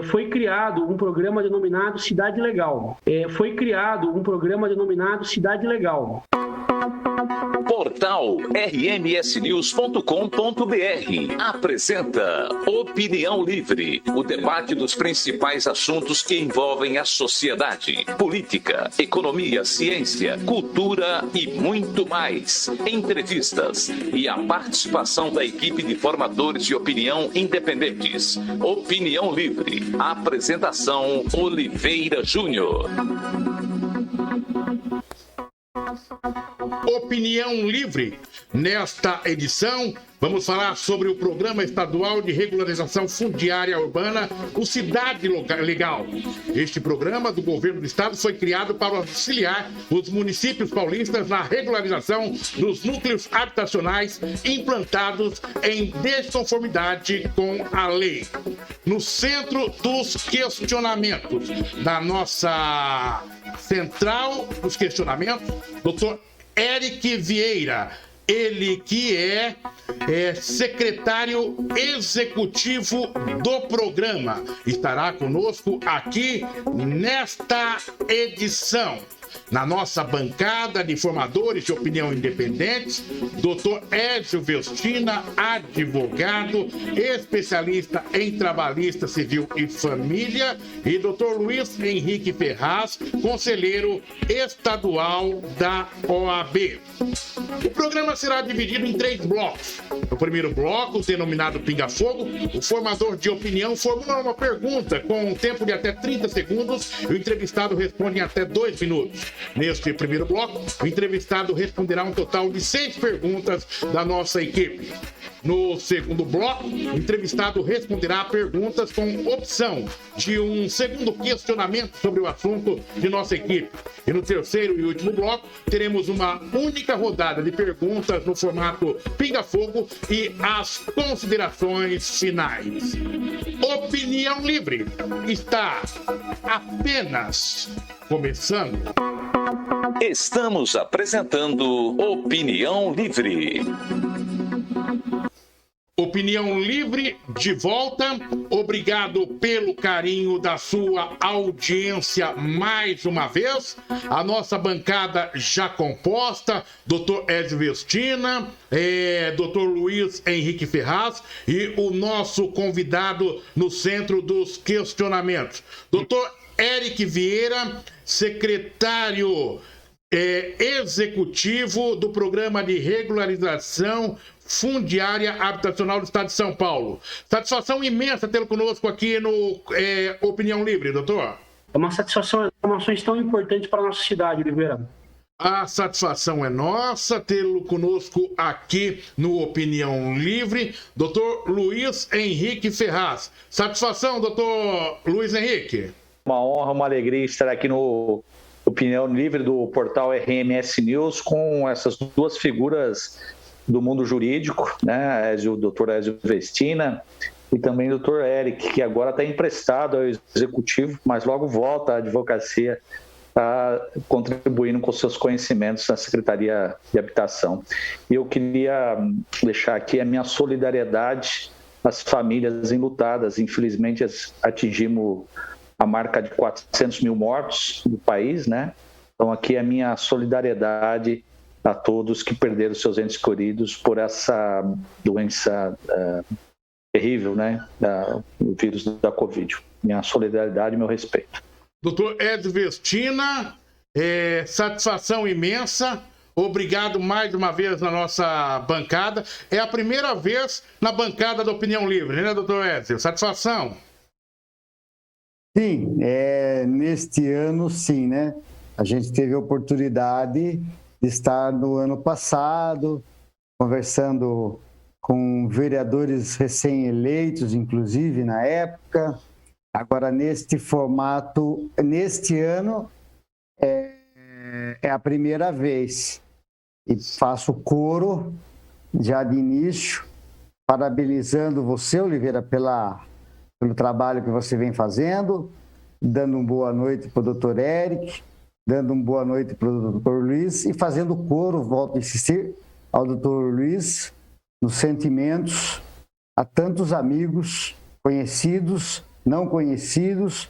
foi criado um programa denominado Cidade Legal. Portal rmsnews.com.br apresenta Opinião Livre, o debate dos principais assuntos que envolvem a sociedade, política, economia, ciência, cultura e muito mais. Entrevistas e a participação da equipe de formadores de opinião independentes. Opinião Livre. Apresentação Oliveira Júnior. Opinião Livre. Nesta edição, vamos falar sobre o Programa Estadual de Regularização Fundiária Urbana, o Cidade Legal. Este programa do governo do estado foi criado para auxiliar os municípios paulistas na regularização dos núcleos habitacionais implantados em desconformidade com a lei. No centro dos questionamentos da nossa central dos questionamentos, Dr. Eric Vieira, ele que é secretário executivo do programa, estará conosco aqui nesta edição. Na nossa bancada de formadores de opinião independentes, Dr. Ézio Vestina, advogado, especialista em trabalhista civil e família, e Dr. Luiz Henrique Ferraz, conselheiro estadual da OAB. O programa será dividido em 3 blocos. No primeiro bloco, denominado Pinga Fogo, o formador de opinião formula uma pergunta com um tempo de até 30 segundos e o entrevistado responde em até 2 minutos. Neste primeiro bloco, o entrevistado responderá um total de 6 perguntas da nossa equipe. No segundo bloco, o entrevistado responderá perguntas com opção de um segundo questionamento sobre o assunto de nossa equipe. E no terceiro e último bloco, teremos uma única rodada de perguntas no formato pinga-fogo e as considerações finais. Opinião Livre está apenas começando. Estamos apresentando Opinião Livre. Opinião Livre de volta. Obrigado pelo carinho da sua audiência mais uma vez. A nossa bancada já composta, Dr. Ézio Vestina, Dr. Luiz Henrique Ferraz e o nosso convidado no centro dos questionamentos, Dr. Eric Vieira, secretário executivo do Programa de Regularização Fundiária Habitacional do Estado de São Paulo. Satisfação imensa tê-lo conosco aqui no Opinião Livre, doutor. É uma satisfação, informações tão importantes para a nossa cidade, Oliveira. A satisfação é nossa tê-lo conosco aqui no Opinião Livre, doutor Luiz Henrique Ferraz. Satisfação, doutor Luiz Henrique. Uma honra, uma alegria estar aqui no Opinião Livre do portal RMS News com essas duas figuras do mundo jurídico, né? O doutor Ézio Vestina e também o doutor Eric, que agora está emprestado ao executivo, mas logo volta à advocacia, contribuindo com seus conhecimentos na Secretaria de Habitação. E eu queria deixar aqui a minha solidariedade às famílias enlutadas. Infelizmente, atingimos a marca de 400 mil mortos no país, né? Então, aqui a minha solidariedade a todos que perderam seus entes queridos por essa doença terrível, né? O vírus da Covid. Minha solidariedade e meu respeito. Doutor Ézio Vestina, satisfação imensa. Obrigado mais uma vez na nossa bancada. É a primeira vez na bancada da Opinião Livre, né, doutor Ézio? Satisfação. Sim, neste ano sim, né? A gente teve a oportunidade de estar no ano passado, conversando com vereadores recém-eleitos, inclusive, na época. Agora, neste formato, neste ano, é a primeira vez. E faço coro, já de início, parabenizando você, Oliveira, pelo trabalho que você vem fazendo, dando uma boa noite para o doutor Eric, dando uma boa noite para o doutor Luiz e fazendo coro, volto a insistir, ao doutor Luiz, nos sentimentos a tantos amigos, conhecidos não conhecidos,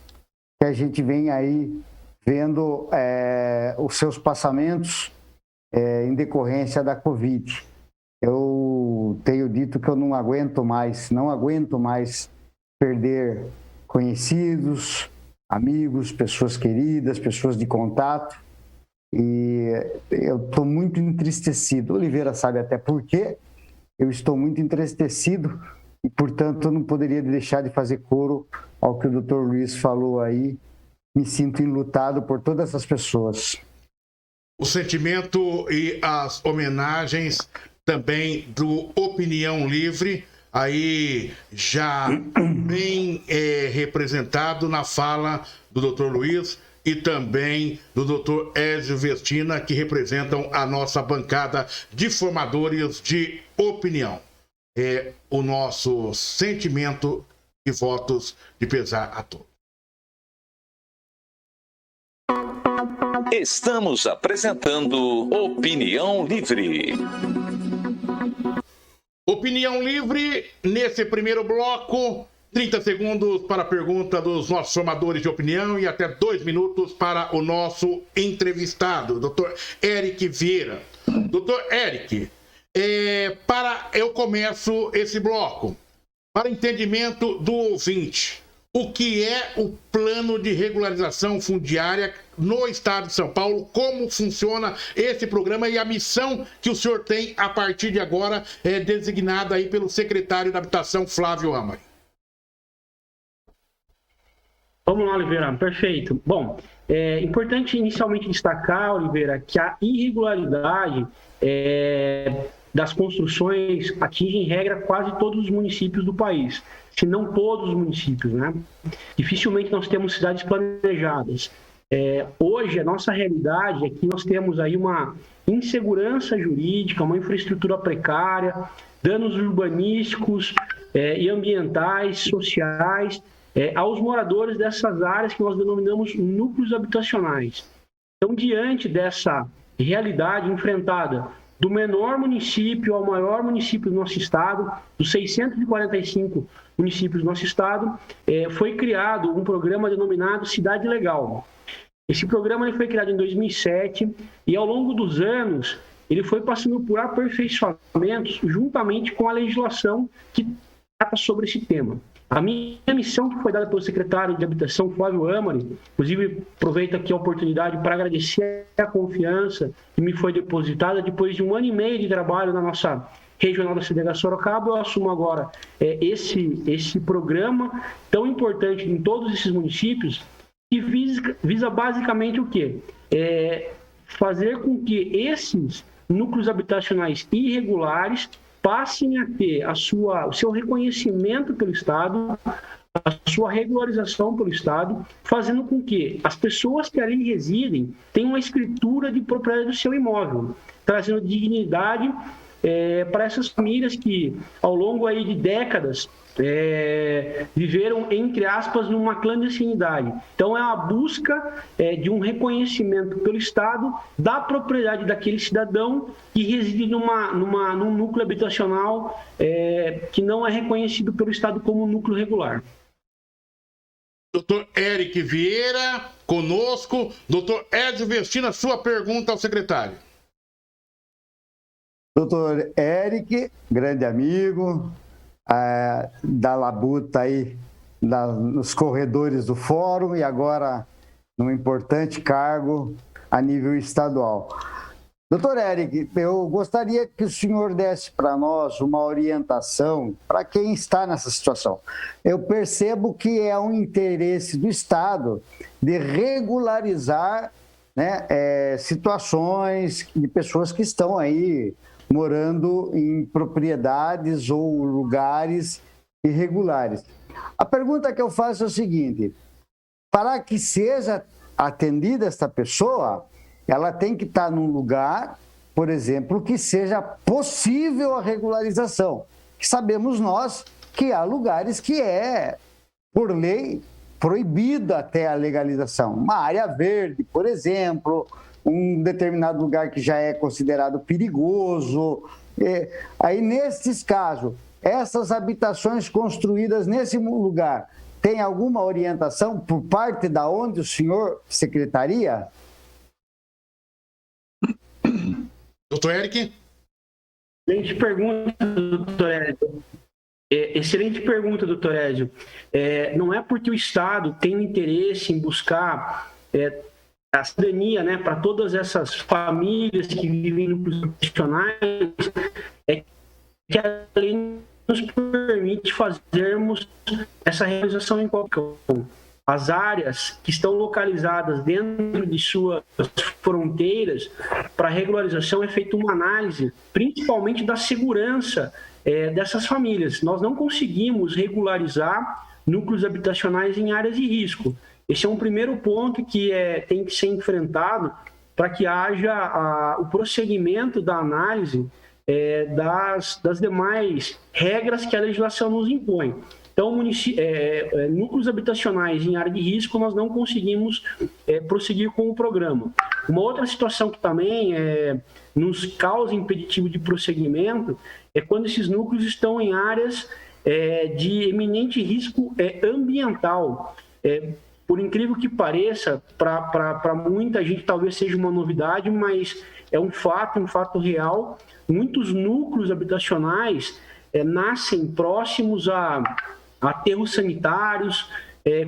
que a gente vem aí vendo os seus passamentos em decorrência da Covid. Eu tenho dito que eu não aguento mais perder conhecidos, amigos, pessoas queridas, pessoas de contato, e eu estou muito entristecido. Oliveira sabe até por quê. Eu estou muito entristecido e, portanto, eu não poderia deixar de fazer coro ao que o Dr. Luiz falou aí. Me sinto enlutado por todas essas pessoas. O sentimento e as homenagens também do Opinião Livre, aí já bem representado na fala do Dr. Luiz e também do Dr. Ézio Vestina, que representam a nossa bancada de formadores de opinião. É o nosso sentimento e votos de pesar a todos. Estamos apresentando Opinião Livre. Opinião Livre, nesse primeiro bloco, 30 segundos para a pergunta dos nossos formadores de opinião e até 2 minutos para o nosso entrevistado, Dr. Eric Vieira. Dr. Eric, eu começo esse bloco. Para entendimento do ouvinte, o que é o plano de regularização fundiária no estado de São Paulo, como funciona esse programa e a missão que o senhor tem a partir de agora, designada aí pelo secretário da Habitação, Flávio Amari. Vamos lá, Oliveira, perfeito. Bom, é importante inicialmente destacar, Oliveira, que a irregularidade das construções atinge, em regra, quase todos os municípios do país, se não todos os municípios, né? Dificilmente nós temos cidades planejadas. Hoje, a nossa realidade é que nós temos aí uma insegurança jurídica, uma infraestrutura precária, danos urbanísticos e ambientais, sociais, aos moradores dessas áreas que nós denominamos núcleos habitacionais. Então, diante dessa realidade enfrentada do menor município ao maior município do nosso estado, dos 645 municípios do nosso estado, foi criado um programa denominado Cidade Legal. Esse programa ele foi criado em 2007 e, ao longo dos anos, ele foi passando por aperfeiçoamentos juntamente com a legislação que trata sobre esse tema. A minha missão, que foi dada pelo secretário de Habitação, Flávio Amari, inclusive aproveito aqui a oportunidade para agradecer a confiança que me foi depositada depois de 1 ano e meio de trabalho na nossa regional da CDH Sorocaba. Eu assumo agora esse programa tão importante em todos esses municípios, que visa basicamente o quê? Fazer com que esses núcleos habitacionais irregulares passem a ter o seu reconhecimento pelo Estado, a sua regularização pelo Estado, fazendo com que as pessoas que ali residem tenham uma escritura de propriedade do seu imóvel, trazendo dignidade para essas famílias que, ao longo aí de décadas, viveram, entre aspas, numa clandestinidade. Então, é a busca de um reconhecimento pelo Estado da propriedade daquele cidadão que reside num núcleo habitacional que não é reconhecido pelo Estado como núcleo regular. Doutor Eric Vieira, conosco. Doutor Ézio Vestina, sua pergunta ao secretário. Doutor Eric, grande amigo, da labuta aí nos corredores do fórum e agora num importante cargo a nível estadual. Doutor Eric, eu gostaria que o senhor desse para nós uma orientação para quem está nessa situação. Eu percebo que é um interesse do Estado de regularizar, né, situações de pessoas que estão aí morando em propriedades ou lugares irregulares. A pergunta que eu faço é o seguinte: para que seja atendida esta pessoa, ela tem que estar num lugar, por exemplo, que seja possível a regularização. Sabemos nós que há lugares que por lei, proibida até a legalização. Uma área verde, por exemplo, um determinado lugar que já é considerado perigoso. Aí, nesses casos, essas habitações construídas nesse lugar tem alguma orientação por parte da onde o senhor secretaria? Doutor Eric? Excelente pergunta, doutor Ézio. Excelente pergunta, doutor Ézio. Não é porque o Estado tem um interesse em buscar a cidadania, né, para todas essas famílias que vivem no núcleos habitacionais, que a lei nos permite fazermos essa realização em qualquer um. As áreas que estão localizadas dentro de suas fronteiras, para regularização é feita uma análise, principalmente da segurança dessas famílias. Nós não conseguimos regularizar núcleos habitacionais em áreas de risco. Esse é um primeiro ponto que tem que ser enfrentado para que haja o prosseguimento da análise das demais regras que a legislação nos impõe. Então, núcleos habitacionais em área de risco, nós não conseguimos prosseguir com o programa. Uma outra situação que também nos causa impeditivo de prosseguimento é quando esses núcleos estão em áreas de eminente risco ambiental. Por incrível que pareça, para muita gente talvez seja uma novidade, mas é um fato real. Muitos núcleos habitacionais nascem próximos a aterros sanitários,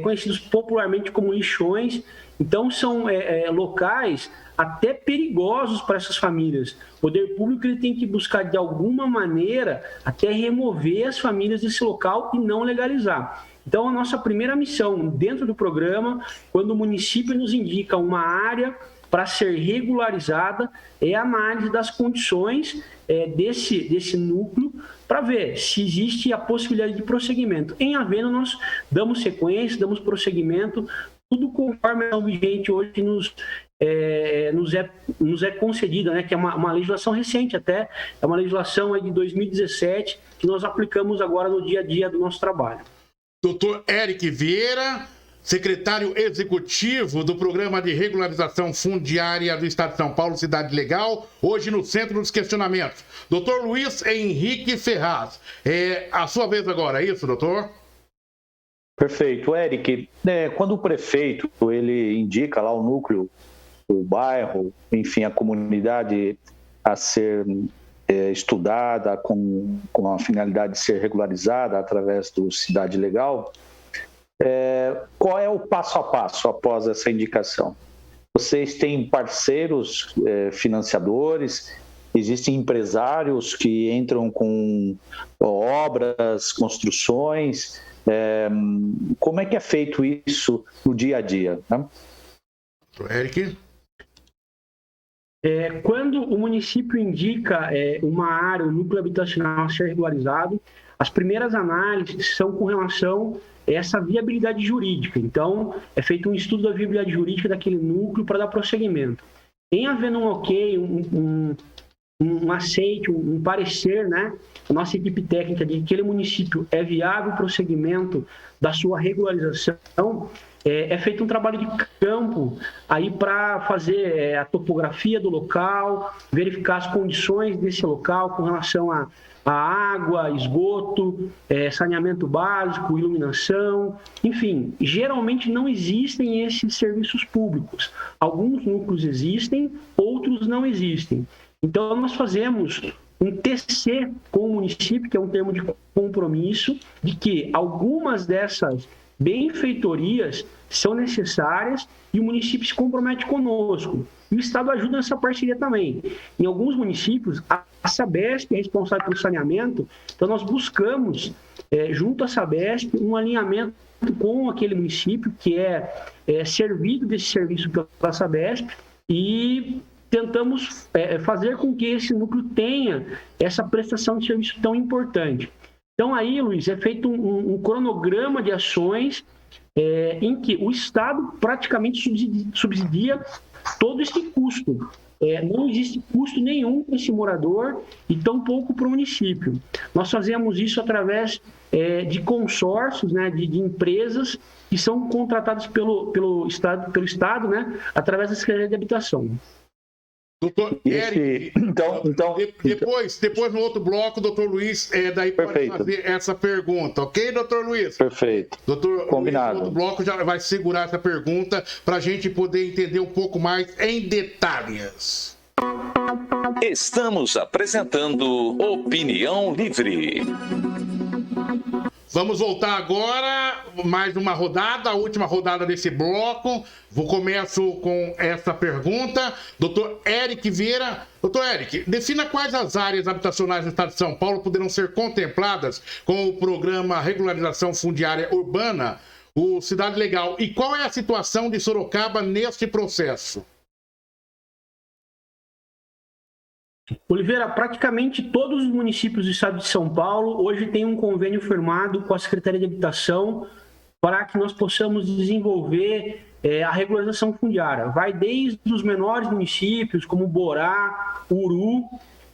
conhecidos popularmente como lixões. Então, são locais até perigosos para essas famílias. O poder público ele tem que buscar, de alguma maneira, até remover as famílias desse local e não legalizar. Então, a nossa primeira missão dentro do programa, quando o município nos indica uma área para ser regularizada, é a análise das condições desse núcleo para ver se existe a possibilidade de prosseguimento. Em havendo, nós damos sequência, damos prosseguimento, tudo conforme a vigente hoje nos é concedida, né, que é uma legislação recente até, é uma legislação aí de 2017, que nós aplicamos agora no dia a dia do nosso trabalho. Doutor Eric Vieira, secretário executivo do Programa de Regularização Fundiária do Estado de São Paulo, Cidade Legal, hoje no centro dos questionamentos. Doutor Luiz Henrique Ferraz, a sua vez agora, é isso, doutor? Perfeito. Eric, quando o prefeito ele indica lá o núcleo, o bairro, enfim, a comunidade a ser estudada com a finalidade de ser regularizada através do Cidade Legal, qual é o passo a passo após essa indicação? Vocês têm parceiros financiadores, existem empresários que entram com obras, construções. Como é que é feito isso no dia a dia? Né? Eric? Quando o município indica uma área, um núcleo habitacional a ser regularizado, as primeiras análises são com relação a essa viabilidade jurídica. Então, é feito um estudo da viabilidade jurídica daquele núcleo para dar prosseguimento. Em havendo um ok, um aceite, um parecer, né, a nossa equipe técnica de que aquele município é viável o prosseguimento da sua regularização, é feito um trabalho de campo aí para fazer a topografia do local, verificar as condições desse local com relação a água, esgoto, saneamento básico, iluminação, enfim, geralmente não existem esses serviços públicos. Alguns núcleos existem, outros não existem. Então, nós fazemos um TC com o município, que é um termo de compromisso, de que algumas dessas benfeitorias são necessárias e o município se compromete conosco. E o Estado ajuda nessa parceria também. Em alguns municípios, a Sabesp é responsável pelo saneamento, então nós buscamos, junto à Sabesp, um alinhamento com aquele município que é servido desse serviço pela Sabesp e tentamos fazer com que esse núcleo tenha essa prestação de serviço tão importante. Então aí, Luiz, é feito um cronograma de ações em que o Estado praticamente subsidia todo esse custo. Não existe custo nenhum para esse morador e tampouco para o município. Nós fazemos isso através de consórcios, né, de empresas que são contratadas pelo Estado, né, através da Secretaria de Habitação. Doutor Eric, depois no outro bloco, doutor Luiz, daí pode fazer essa pergunta, ok, doutor Luiz? Perfeito. Doutor Combinado. Luiz, no outro bloco já vai segurar essa pergunta para a gente poder entender um pouco mais em detalhes. Estamos apresentando Opinião Livre. Vamos voltar agora, mais uma rodada, a última rodada desse bloco. Começo com essa pergunta. Doutor Eric Vieira. Doutor Eric, defina quais as áreas habitacionais do estado de São Paulo poderão ser contempladas com o programa Regularização Fundiária Urbana, o Cidade Legal, e qual é a situação de Sorocaba neste processo? Oliveira, praticamente todos os municípios do estado de São Paulo hoje têm um convênio firmado com a Secretaria de Habitação para que nós possamos desenvolver a regularização fundiária. Vai desde os menores municípios, como Borá, Uru,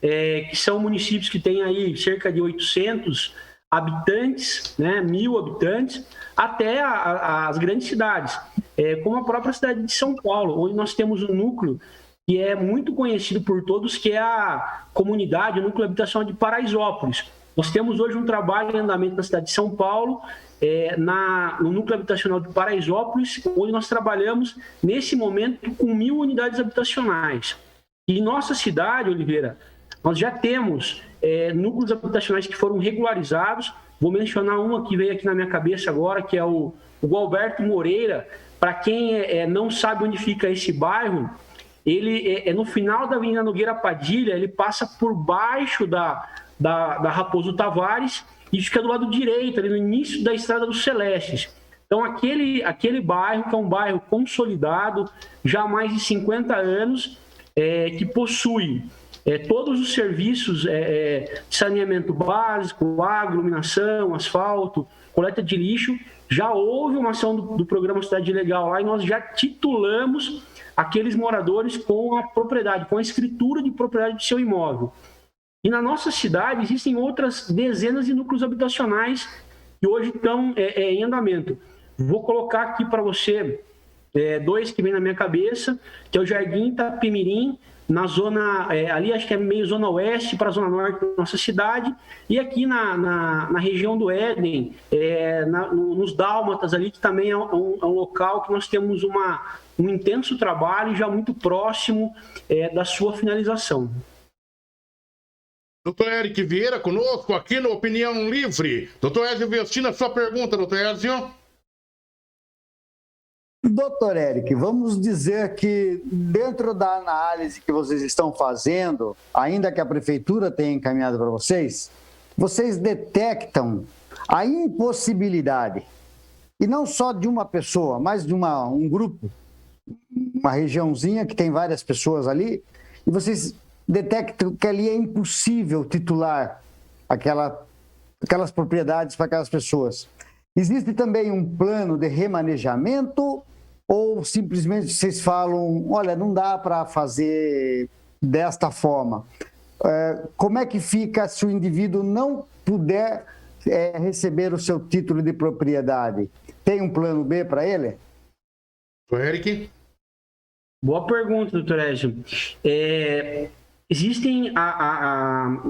que são municípios que têm aí cerca de 800 habitantes, né, 1.000 habitantes, até as grandes cidades, como a própria cidade de São Paulo, onde nós temos um núcleo que é muito conhecido por todos, que é a comunidade, o núcleo habitacional de Paraisópolis. Nós temos hoje um trabalho em andamento na cidade de São Paulo, no núcleo habitacional de Paraisópolis, onde nós trabalhamos, nesse momento, com 1.000 unidades habitacionais. E em nossa cidade, Oliveira, nós já temos núcleos habitacionais que foram regularizados. Vou mencionar uma que veio aqui na minha cabeça agora, que é o Gualberto Moreira. Para quem não sabe onde fica esse bairro, ele é no final da Avenida Nogueira Padilha, ele passa por baixo da Raposo Tavares e fica do lado direito, ali no início da Estrada dos Celestes. Então, aquele bairro, que é um bairro consolidado, já há mais de 50 anos, que possui todos os serviços de saneamento básico, água, iluminação, asfalto, coleta de lixo. Já houve uma ação do programa Cidade Legal lá e nós já titulamos aqueles moradores com a propriedade, com a escritura de propriedade do seu imóvel. E na nossa cidade existem outras dezenas de núcleos habitacionais que hoje estão em andamento. Vou colocar aqui para você dois que vem na minha cabeça, que é o Jardim Itapemirim, na zona, ali acho que é meio zona oeste para a zona norte da nossa cidade, e aqui na região do Éden, nos Dálmatas ali, que também é um local que nós temos um intenso trabalho já muito próximo da sua finalização. Doutor Eric Vieira conosco aqui no Opinião Livre. Doutor Ézio Vestina, sua pergunta, doutor Ézio. Doutor Eric, vamos dizer que dentro da análise que vocês estão fazendo, ainda que a prefeitura tenha encaminhado para vocês detectam a impossibilidade, e não só de uma pessoa, mas de um grupo, uma regiãozinha que tem várias pessoas ali, e vocês detectam que ali é impossível titular aquelas propriedades para aquelas pessoas. Existe também um plano de remanejamento ou simplesmente vocês falam, olha, não dá para fazer desta forma? Como é que fica se o indivíduo não puder receber o seu título de propriedade? Tem um plano B para ele? Eric? Boa pergunta, doutor Ézio. Existem,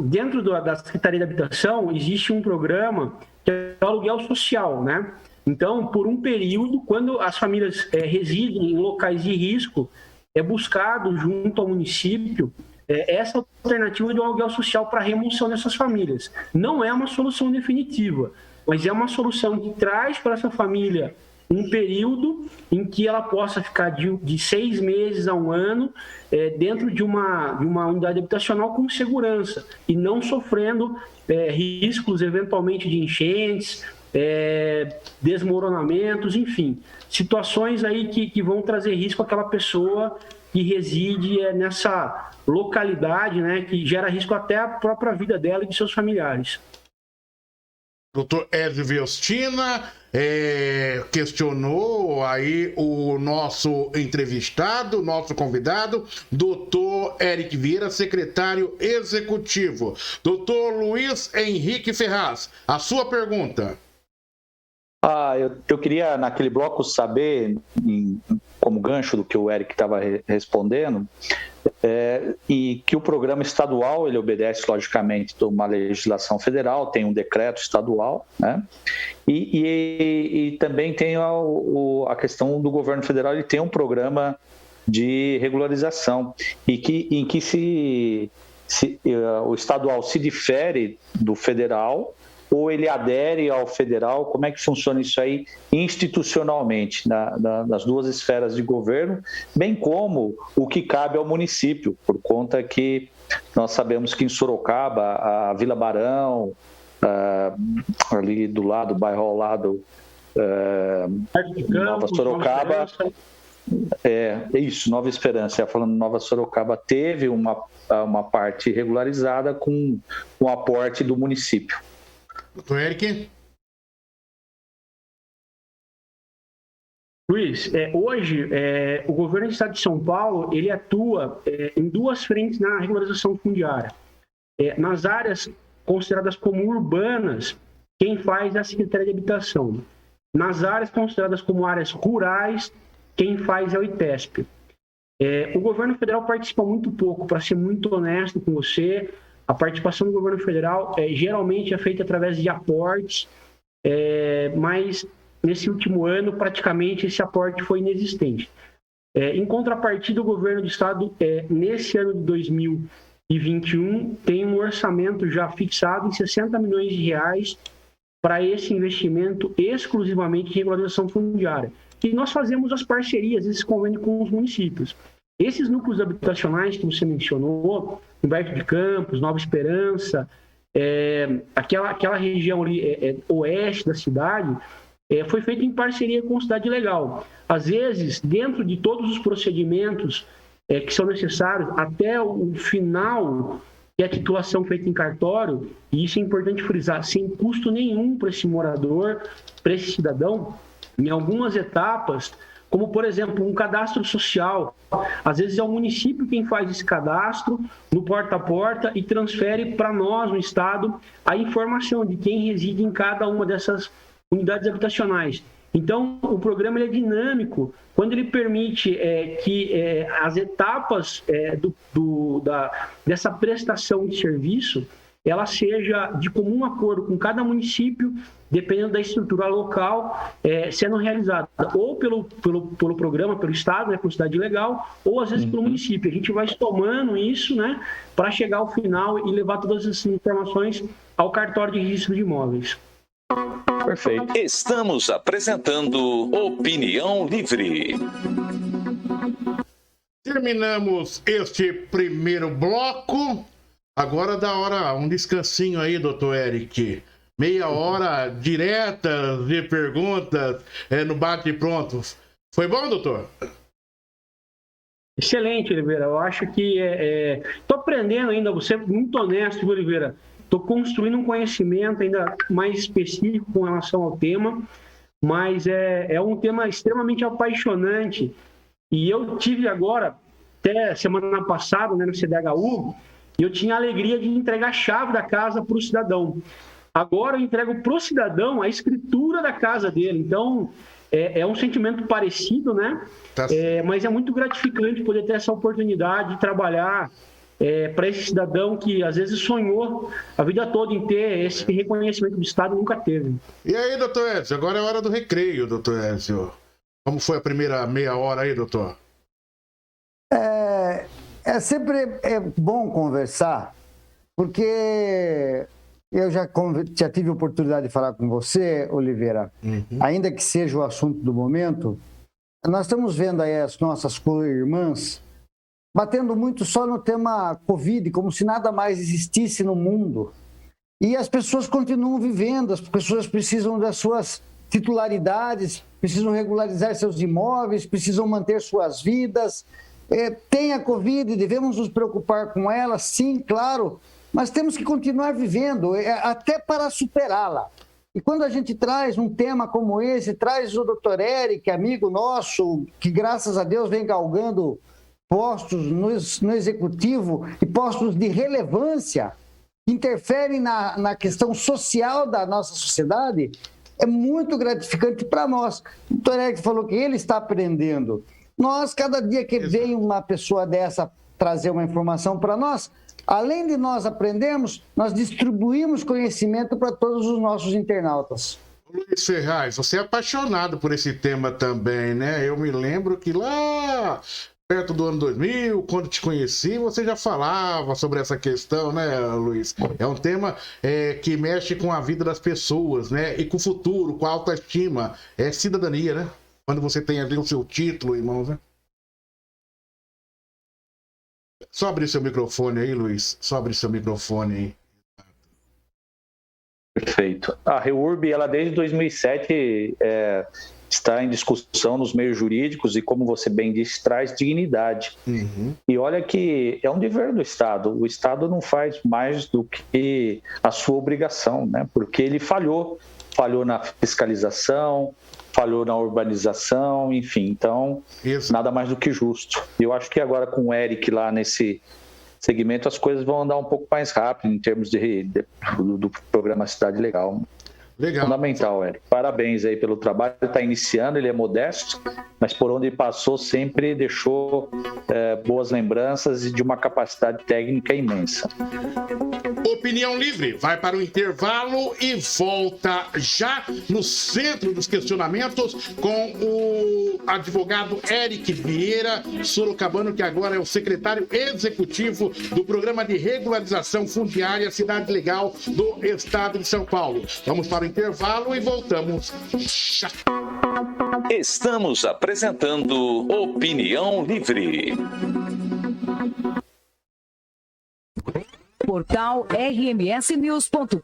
dentro da Secretaria de Habitação, existe um programa que é o aluguel social, né? Então, por um período, quando as famílias residem em locais de risco, é buscado junto ao município essa alternativa de um aluguel social para remoção dessas famílias. Não é uma solução definitiva, mas é uma solução que traz para essa família um período em que ela possa ficar de 6 meses a 1 ano dentro de uma unidade habitacional com segurança e não sofrendo riscos eventualmente de enchentes, desmoronamentos, enfim, situações aí que vão trazer risco àquela pessoa que reside nessa localidade, né, que gera risco até à própria vida dela e de seus familiares. Doutor Ézio Vestina questionou aí o nosso entrevistado, nosso convidado, doutor Eric Vieira, secretário executivo. Doutor Luiz Henrique Ferraz, a sua pergunta. Eu queria, naquele bloco, saber, como gancho do que o Eric estava respondendo, e que o programa estadual, ele obedece, logicamente, a uma legislação federal, tem um decreto estadual, né? E também tem a questão do governo federal, ele tem um programa de regularização, em que o estadual se difere do federal, ou ele adere ao federal. Como é que funciona isso aí institucionalmente, nas duas esferas de governo, bem como o que cabe ao município, por conta que nós sabemos que em Sorocaba, a Vila Barão, ali do lado, bairro ao lado, Nova Sorocaba, Nova Esperança, falando Nova Sorocaba, teve uma parte regularizada com o aporte do município. Doutor Eric? Luiz, hoje o governo do estado de São Paulo ele atua em duas frentes na regularização fundiária. Nas áreas consideradas como urbanas, quem faz é a Secretaria de Habitação. Nas áreas consideradas como áreas rurais, quem faz é o ITESP. O governo federal participa muito pouco, para ser muito honesto com você. A participação do governo federal geralmente é feita através de aportes, mas nesse último ano praticamente esse aporte foi inexistente. Em contrapartida, o governo do estado, nesse ano de 2021, tem um orçamento já fixado em 60 milhões de reais para esse investimento exclusivamente em regularização fundiária. E nós fazemos as parcerias, esse convênio com os municípios. Esses núcleos habitacionais que você mencionou, Humberto de Campos, Nova Esperança, aquela região ali oeste da cidade, foi feita em parceria com a Cidade Legal. Às vezes, dentro de todos os procedimentos que são necessários, até o final, que é a titulação feita em cartório, e isso é importante frisar, sem custo nenhum para esse morador, para esse cidadão, em algumas etapas, como, por exemplo, um cadastro social. Às vezes é o município quem faz esse cadastro no porta a porta e transfere para nós, no Estado, a informação de quem reside em cada uma dessas unidades habitacionais. Então, o programa ele é dinâmico quando ele permite que as etapas dessa prestação de serviço ela seja de comum acordo com cada município, dependendo da estrutura local, sendo realizada ou pelo programa, pelo Estado, né, por Cidade Legal, ou às vezes pelo município. A gente vai somando isso, né, para chegar ao final e levar todas essas informações ao cartório de registro de imóveis. Perfeito. Estamos apresentando Opinião Livre. Terminamos este primeiro bloco. Agora dá hora, um descansinho aí, doutor Eric. Meia hora direta de perguntas no bate e pronto. Foi bom, doutor? Excelente, Oliveira. Eu acho que estou aprendendo ainda, você é muito honesto, Oliveira. Estou construindo um conhecimento ainda mais específico com relação ao tema, mas é um tema extremamente apaixonante. E eu tive agora, até semana passada, né, no CDHU, e eu tinha a alegria de entregar a chave da casa para o cidadão. Agora eu entrego para o cidadão a escritura da casa dele. Então, é um sentimento parecido, né? Mas é muito gratificante poder ter essa oportunidade de trabalhar para esse cidadão que às vezes sonhou a vida toda em ter esse reconhecimento do Estado e nunca teve. E aí, doutor Ézio, agora é hora do recreio, doutor Ézio. Como foi a primeira meia hora aí, doutor? Sempre bom conversar, porque eu já tive a oportunidade de falar com você, Oliveira, ainda que seja o assunto do momento. Nós estamos vendo aí as nossas co-irmãs batendo muito só no tema Covid, como se nada mais existisse no mundo. E as pessoas continuam vivendo, as pessoas precisam das suas titularidades, precisam regularizar seus imóveis, precisam manter suas vidas. Tem a Covid, devemos nos preocupar com ela, sim, claro, mas temos que continuar vivendo, até para superá-la. E quando a gente traz um tema como esse, traz o doutor Eric, amigo nosso, que graças a Deus vem galgando postos no executivo e postos de relevância, que interferem na questão social da nossa sociedade, é muito gratificante para nós. O doutor Eric falou que ele está aprendendo. Nós, cada dia que vem uma pessoa dessa trazer uma informação para nós, além de nós aprendermos, nós distribuímos conhecimento para todos os nossos internautas. Luiz Ferraz, você é apaixonado por esse tema também, né? Eu me lembro que lá perto do ano 2000, quando te conheci, você já falava sobre essa questão, né, Luiz? É um tema que mexe com a vida das pessoas, né? E com o futuro, com a autoestima. É cidadania, né? Quando você tem ali o seu título, irmãos, né? Só abrir seu microfone aí, Luiz. Só abrir seu microfone aí. Perfeito. A REURB, ela desde 2007 está em discussão nos meios jurídicos e, como você bem disse, traz dignidade. Uhum. E olha que é um dever do Estado. O Estado não faz mais do que a sua obrigação, né? Porque ele falhou na fiscalização, falhou na urbanização, enfim. Então, nada mais do que justo. Eu acho que agora com o Eric lá nesse segmento, as coisas vão andar um pouco mais rápido em termos do programa Cidade Legal. Legal. Fundamental, Eric. Parabéns aí pelo trabalho. Ele está iniciando, ele é modesto, mas por onde ele passou sempre deixou boas lembranças e de uma capacidade técnica imensa. Opinião Livre vai para o intervalo e volta já no centro dos questionamentos com o advogado Eric Vieira Sorocabano, que agora é o secretário executivo do Programa de Regularização Fundiária Cidade Legal do Estado de São Paulo. Vamos para o intervalo e voltamos já. Estamos apresentando Opinião Livre. Portal rmsnews.com.br,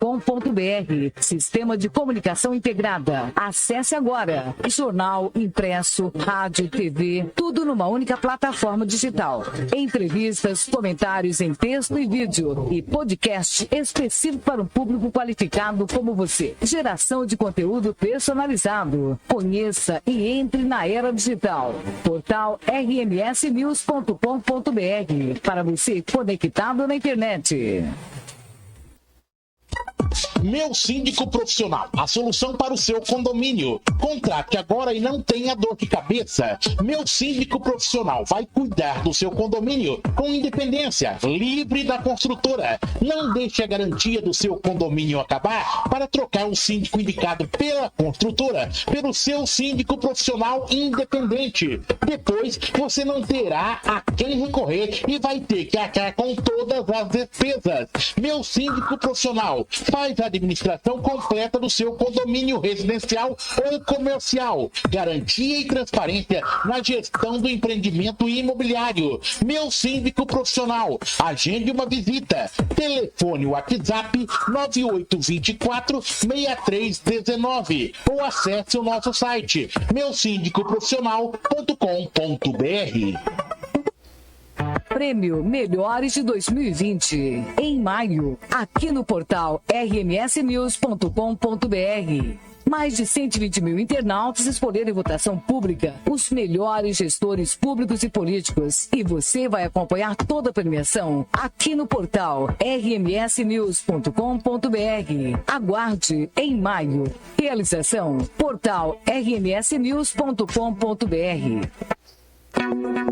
Sistema de Comunicação Integrada. Acesse agora. Jornal, impresso, rádio, TV, tudo numa única plataforma digital. Entrevistas, comentários em texto e vídeo e podcast específico para um público qualificado como você. Geração de conteúdo personalizado. Conheça e entre na era digital. Portal rmsnews.com.br, para você conectado na internet. Meu Síndico Profissional, a solução para o seu condomínio. Contrate agora e não tenha dor de cabeça. Meu Síndico Profissional vai cuidar do seu condomínio com independência, livre da construtora. Não deixe a garantia do seu condomínio acabar para trocar o síndico indicado pela construtora pelo seu síndico profissional independente. Depois você não terá a quem recorrer e vai ter que arcar com todas as despesas. Meu Síndico Profissional faz a administração completa do seu condomínio residencial ou comercial. Garantia e transparência na gestão do empreendimento imobiliário. Meu Síndico Profissional. Agende uma visita. Telefone WhatsApp 9824-6319 ou acesse o nosso site meusíndicoprofissional.com.br. Prêmio Melhores de 2020. Em maio, aqui no portal rmsnews.com.br. Mais de 120 mil internautas escolheram em votação pública os melhores gestores públicos e políticos. E você vai acompanhar toda a premiação aqui no portal rmsnews.com.br. Aguarde em maio. Realização: portal rmsnews.com.br.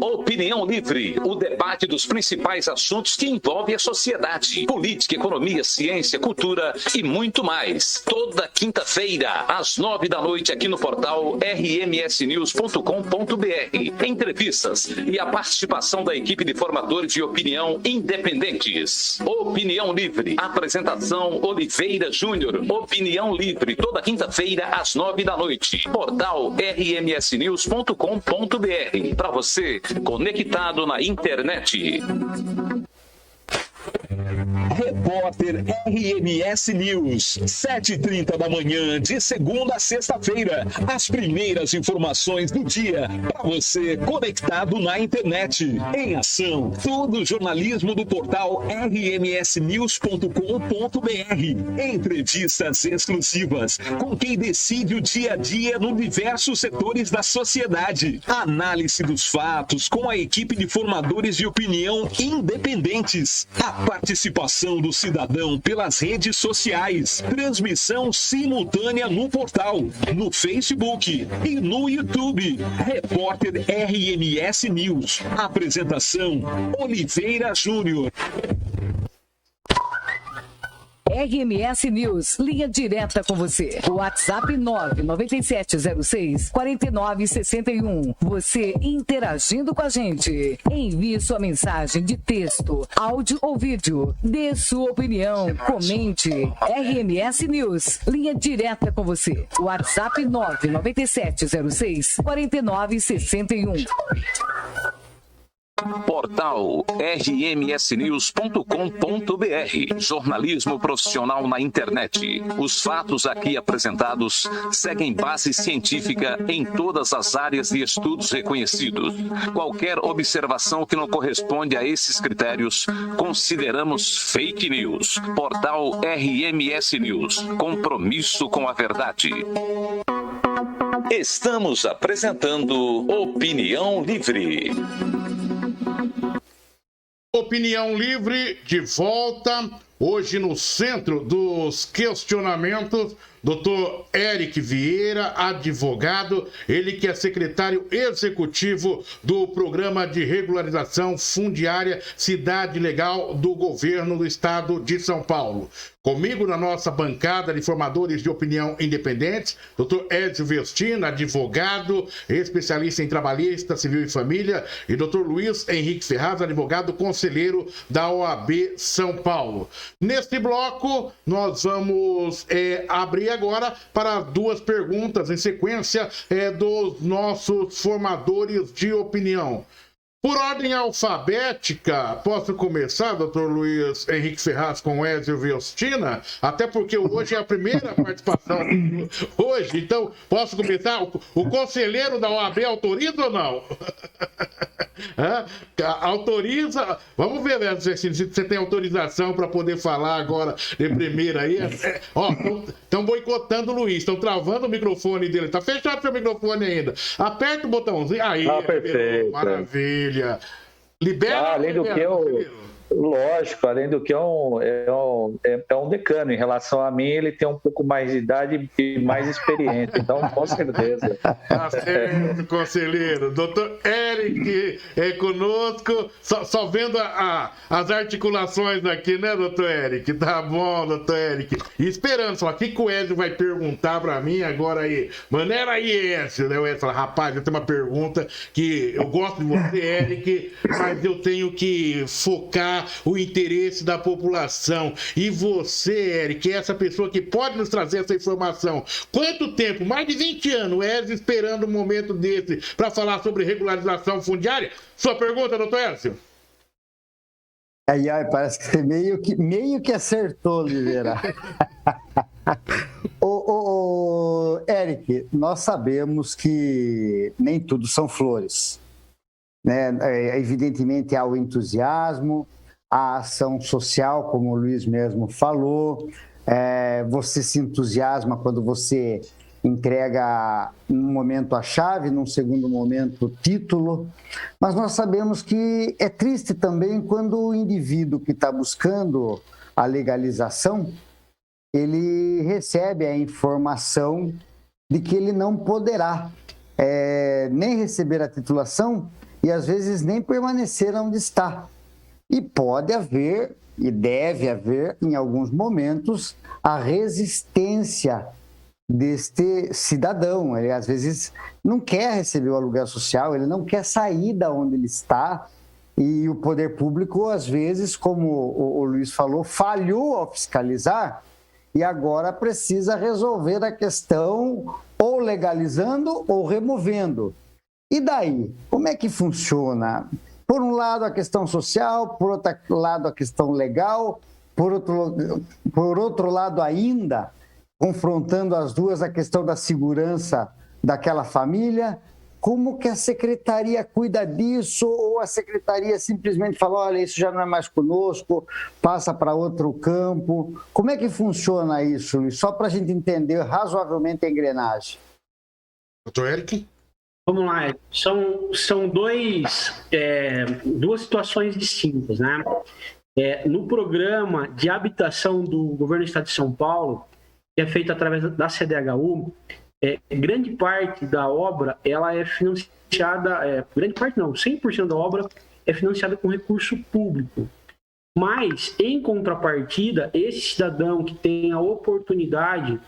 Opinião Livre, o debate dos principais assuntos que envolvem a sociedade, política, economia, ciência, cultura e muito mais. Toda quinta-feira, às 21h, aqui no portal rmsnews.com.br. Entrevistas e a participação da equipe de formadores de opinião independentes. Opinião Livre, apresentação Oliveira Júnior. Opinião Livre, toda quinta-feira, às 21h. Portal rmsnews.com.br. Para você, conectado na internet. Repórter RMS News, 7h30 da manhã, de segunda a sexta-feira. As primeiras informações do dia para você conectado na internet. Em ação, todo o jornalismo do portal rmsnews.com.br. Entrevistas exclusivas com quem decide o dia a dia no diversos setores da sociedade. Análise dos fatos com a equipe de formadores de opinião independentes. A participação participação do cidadão pelas redes sociais. Transmissão simultânea no portal, no Facebook e no YouTube. Repórter RMS News. Apresentação: Oliveira Júnior. RMS News, linha direta com você. WhatsApp 99706-4961. Você interagindo com a gente. Envie sua mensagem de texto, áudio ou vídeo. Dê sua opinião, comente. RMS News, linha direta com você. WhatsApp 99706-4961. Portal rmsnews.com.br. Jornalismo profissional na internet. Os fatos aqui apresentados seguem base científica em todas as áreas de estudos reconhecidos. Qualquer observação que não corresponde a esses critérios, consideramos fake news. Portal RMS News. Compromisso com a verdade. Estamos apresentando Opinião Livre. Opinião Livre de volta, hoje no centro dos questionamentos, Dr. Eric Vieira, advogado, ele que é secretário executivo do Programa de Regularização Fundiária Cidade Legal do Governo do Estado de São Paulo. Comigo na nossa bancada de formadores de opinião independentes, Dr. Ézio Vestina, advogado, especialista em trabalhista, civil e família, e Dr. Luiz Henrique Ferraz, advogado conselheiro da OAB São Paulo. Neste bloco, nós vamos abrir agora para duas perguntas em sequência dos nossos formadores de opinião. Por ordem alfabética, posso começar, doutor Luiz Henrique Ferraz, com Ézio Vestina? Até porque hoje é a primeira participação hoje, então posso começar? O conselheiro da OAB autoriza ou não? Autoriza? Vamos ver, Ézio, se você tem autorização para poder falar agora de primeira aí. Estão boicotando o Luiz, estão travando o microfone dele. Está fechado seu microfone ainda. Aperta o botãozinho. Aí, perfeito. Maravilha. Libera. Além do que lógico, além do que é um decano. Em relação a mim, ele tem um pouco mais de idade e mais experiência. Então, com certeza. Tá certo, conselheiro. Doutor Eric é conosco. Só vendo as articulações aqui, né, doutor Eric? Tá bom, doutor Eric. E esperando só. O que o Ézio vai perguntar pra mim agora aí? Maneira aí, Ézio. Né? O Ézio fala, rapaz, eu tenho uma pergunta que eu gosto de você, Eric, mas eu tenho que focar o interesse da população. E você, Eric, é essa pessoa que pode nos trazer essa informação. Quanto tempo? Mais de 20 anos, Ézio esperando um momento desse para falar sobre regularização fundiária? Sua pergunta, doutor Ézio? Aí, parece que você meio que acertou, Oliveira. Eric, nós sabemos que nem tudo são flores, né? Evidentemente há o entusiasmo, a ação social, como o Luiz mesmo falou, você se entusiasma quando você entrega num momento a chave, num segundo momento o título, mas nós sabemos que é triste também quando o indivíduo que está buscando a legalização, ele recebe a informação de que ele não poderá nem receber a titulação e às vezes nem permanecer onde está. E pode haver, e deve haver, em alguns momentos, a resistência deste cidadão. Ele, às vezes, não quer receber o aluguel social, ele não quer sair da onde ele está, e o poder público, às vezes, como o Luiz falou, falhou ao fiscalizar, e agora precisa resolver a questão ou legalizando ou removendo. E daí? Como é que funciona? Por um lado, a questão social, por outro lado, a questão legal, por outro lado ainda, confrontando as duas, a questão da segurança daquela família. Como que a secretaria cuida disso? Ou a secretaria simplesmente fala, olha, isso já não é mais conosco, passa para outro campo. Como é que funciona isso, Luiz? Só para a gente entender razoavelmente a engrenagem. Doutor Eric? Vamos lá, são duas situações distintas, né? No programa de habitação do governo do estado de São Paulo, que é feito através da CDHU, grande parte da obra ela é financiada, grande parte não, 100% da obra é financiada com recurso público. Mas, em contrapartida, esse cidadão que tem a oportunidade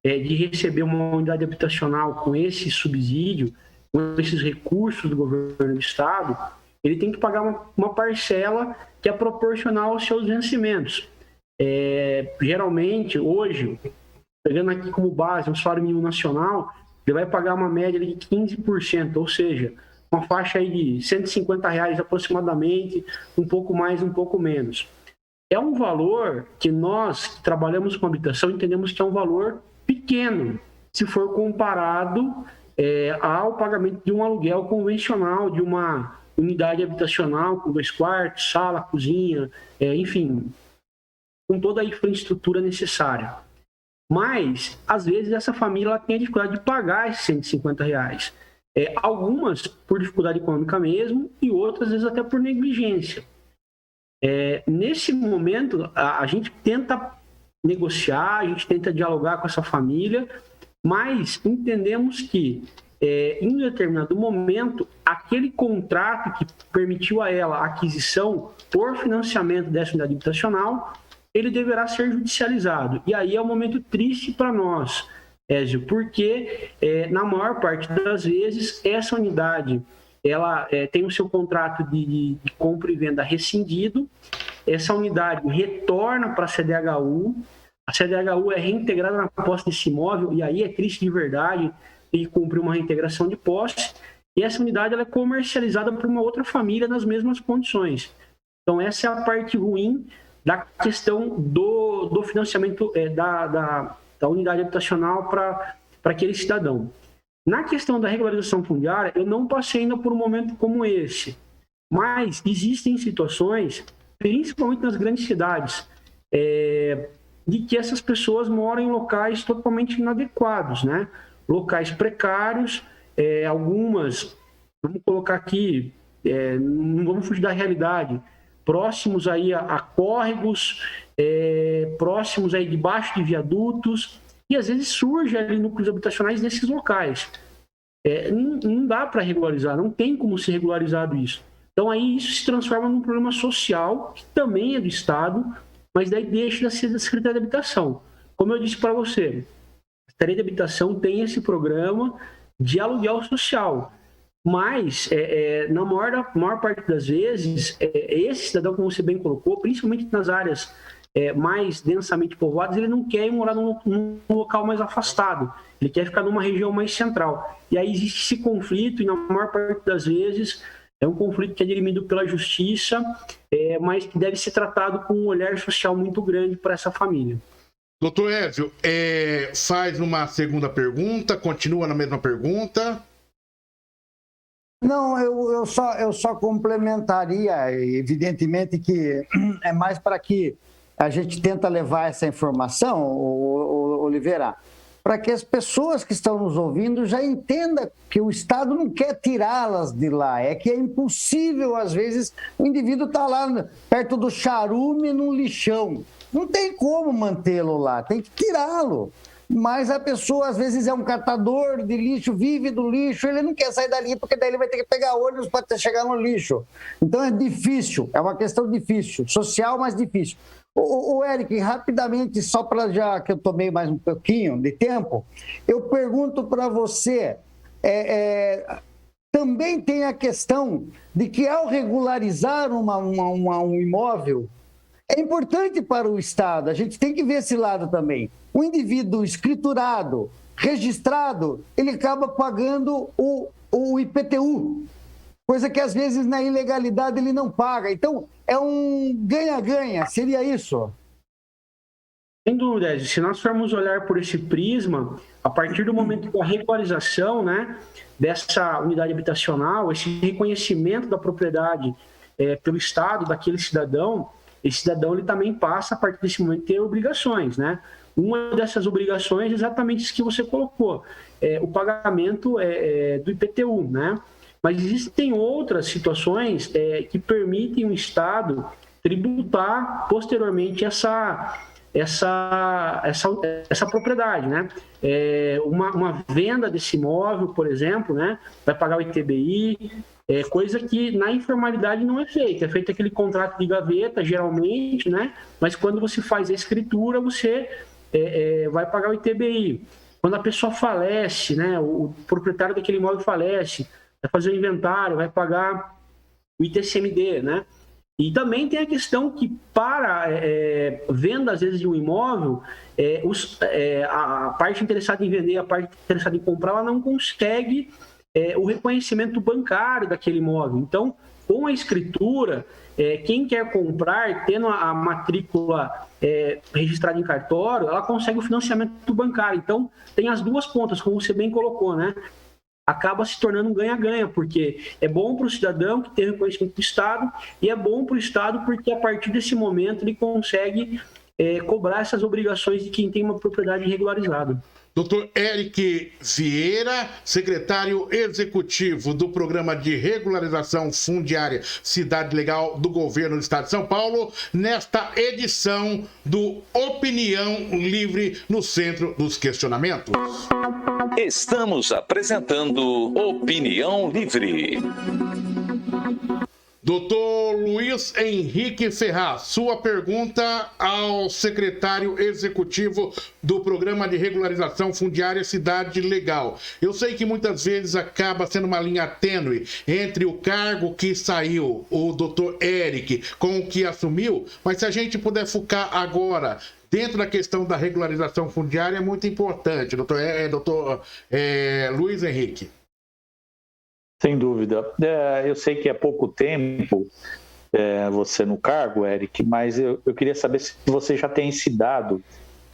de receber uma unidade habitacional com esse subsídio, com esses recursos do governo do estado, ele tem que pagar uma parcela que é proporcional aos seus vencimentos. Geralmente, hoje, pegando aqui como base um salário mínimo nacional, ele vai pagar uma média de 15%, ou seja, uma faixa aí de R$150 aproximadamente, um pouco mais, um pouco menos. É um valor que nós, que trabalhamos com habitação, entendemos que é um valor pequeno, se for comparado ao pagamento de um aluguel convencional, de uma unidade habitacional com 2 quartos, sala, cozinha, enfim, com toda a infraestrutura necessária. Mas, às vezes, essa família ela tem a dificuldade de pagar esses R$150. Algumas por dificuldade econômica mesmo, e outras, às vezes, até por negligência. Nesse momento, a gente tenta negociar, a gente tenta dialogar com essa família, mas entendemos que, em um determinado momento, aquele contrato que permitiu a ela a aquisição por financiamento dessa unidade habitacional, ele deverá ser judicializado. E aí é um momento triste para nós, Ézio, porque na maior parte das vezes essa unidade ela tem o seu contrato de compra e venda rescindido, essa unidade retorna para a CDHU é reintegrada na posse desse imóvel, e aí é triste de verdade, e cumpre uma reintegração de posse, e essa unidade ela é comercializada por uma outra família nas mesmas condições. Então essa é a parte ruim da questão do financiamento da unidade habitacional para aquele cidadão. Na questão da regularização fundiária, eu não passei ainda por um momento como esse, mas existem situações, principalmente nas grandes cidades, de que essas pessoas moram em locais totalmente inadequados, né? Locais precários, algumas, vamos colocar aqui, não vamos fugir da realidade, próximos aí a córregos, próximos aí debaixo de viadutos, e às vezes surge ali núcleos habitacionais nesses locais. Não dá para regularizar, não tem como ser regularizado isso. Então aí isso se transforma num problema social, que também é do Estado, mas daí deixa de ser da Secretaria de Habitação. Como eu disse para você, a Secretaria de Habitação tem esse programa de aluguel social, mas na maior parte das vezes, esse cidadão, como você bem colocou, principalmente nas áreas mais densamente povoadas, ele não quer ir morar num local mais afastado, ele quer ficar numa região mais central. E aí existe esse conflito, e na maior parte das vezes é um conflito que é dirimido pela justiça, mas que deve ser tratado com um olhar social muito grande para essa família. Doutor Ézio, faz uma segunda pergunta, continua na mesma pergunta. Não, eu só complementaria, evidentemente que é mais para que a gente tenta levar essa informação, Oliveira, para que as pessoas que estão nos ouvindo já entendam que o Estado não quer tirá-las de lá, é que é impossível, às vezes, o indivíduo está lá perto do charume, num lixão, não tem como mantê-lo lá, tem que tirá-lo. Mas a pessoa, às vezes, é um catador de lixo, vive do lixo, ele não quer sair dali, porque daí ele vai ter que pegar ônibus para chegar no lixo. Então é difícil, é uma questão difícil, social, mas difícil. O Eric, rapidamente, só para já que eu tomei mais um pouquinho de tempo, eu pergunto para você, também tem a questão de que ao regularizar um imóvel, é importante para o Estado, a gente tem que ver esse lado também. O indivíduo escriturado, registrado, ele acaba pagando o IPTU, coisa que às vezes na ilegalidade ele não paga. Então, é um ganha-ganha, seria isso? Sem dúvida, se nós formos olhar por esse prisma, a partir do momento que a regularização, né, dessa unidade habitacional, esse reconhecimento da propriedade pelo Estado daquele cidadão, esse cidadão ele também passa, a partir desse momento, a ter obrigações, né? Uma dessas obrigações é exatamente isso que você colocou, o pagamento do IPTU, né? Mas existem outras situações que permitem o Estado tributar posteriormente essa propriedade, né? Uma venda desse imóvel, por exemplo, né, vai pagar o ITBI, coisa que na informalidade não é feita. É feito aquele contrato de gaveta, geralmente, né? Mas quando você faz a escritura, você vai pagar o ITBI. Quando a pessoa falece, né, o proprietário daquele imóvel falece, vai fazer o inventário, vai pagar o ITCMD, né? E também tem a questão que, para venda, às vezes, de um imóvel, a parte interessada em vender, a parte interessada em comprar, ela não consegue o reconhecimento bancário daquele imóvel. Então, com a escritura, quem quer comprar, tendo a matrícula registrada em cartório, ela consegue o financiamento bancário. Então, tem as duas pontas, como você bem colocou, né? Acaba se tornando um ganha-ganha, porque é bom para o cidadão que tem reconhecimento do Estado e é bom para o Estado porque, a partir desse momento, ele consegue cobrar essas obrigações de quem tem uma propriedade regularizada. Dr. Eric Vieira, secretário executivo do Programa de Regularização Fundiária Cidade Legal do Governo do Estado de São Paulo, nesta edição do Opinião Livre no Centro dos Questionamentos. Estamos apresentando Opinião Livre. Doutor Luiz Henrique Ferraz, sua pergunta ao secretário executivo do Programa de Regularização Fundiária Cidade Legal. Eu sei que muitas vezes acaba sendo uma linha tênue entre o cargo que saiu, o doutor Eric, com o que assumiu, mas se a gente puder focar agora dentro da questão da regularização fundiária, é muito importante, doutor Luiz Henrique. Sem dúvida. Eu sei que há pouco tempo você no cargo, Eric, mas eu queria saber se você já tem esse dado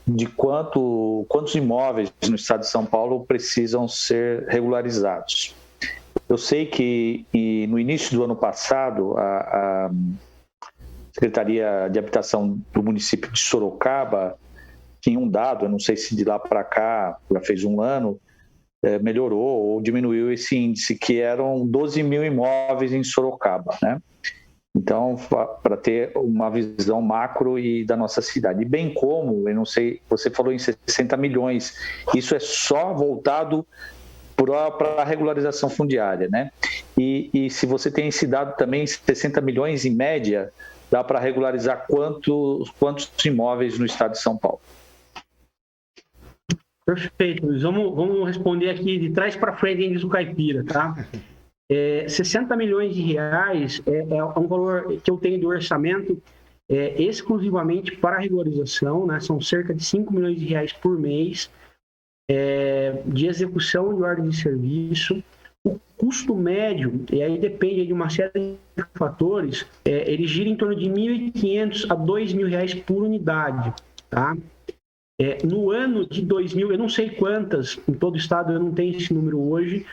de quantos imóveis no estado de São Paulo precisam ser regularizados. Eu sei que no início do ano passado, a Secretaria de Habitação do município de Sorocaba tinha um dado, eu não sei se de lá para cá, já fez um ano, melhorou ou diminuiu esse índice, que eram 12 mil imóveis em Sorocaba, né? Então, para ter uma visão macro e da nossa cidade. E bem como, eu não sei, você falou em 60 milhões, isso é só voltado para a regularização fundiária, né? E se você tem esse dado também, 60 milhões em média, dá para regularizar quantos imóveis no estado de São Paulo? Perfeito, Luiz. Vamos responder aqui de trás para frente, diz o caipira, tá? 60 milhões de reais é um valor que eu tenho do orçamento exclusivamente para a regularização, né? São cerca de 5 milhões de reais por mês de execução de ordem de serviço. O custo médio, e aí depende de uma série de fatores, ele gira em torno de R$ 1.500 a R$ 2.000 por unidade, tá? No ano de 2000, eu não sei quantas, em todo o estado eu não tenho esse número hoje,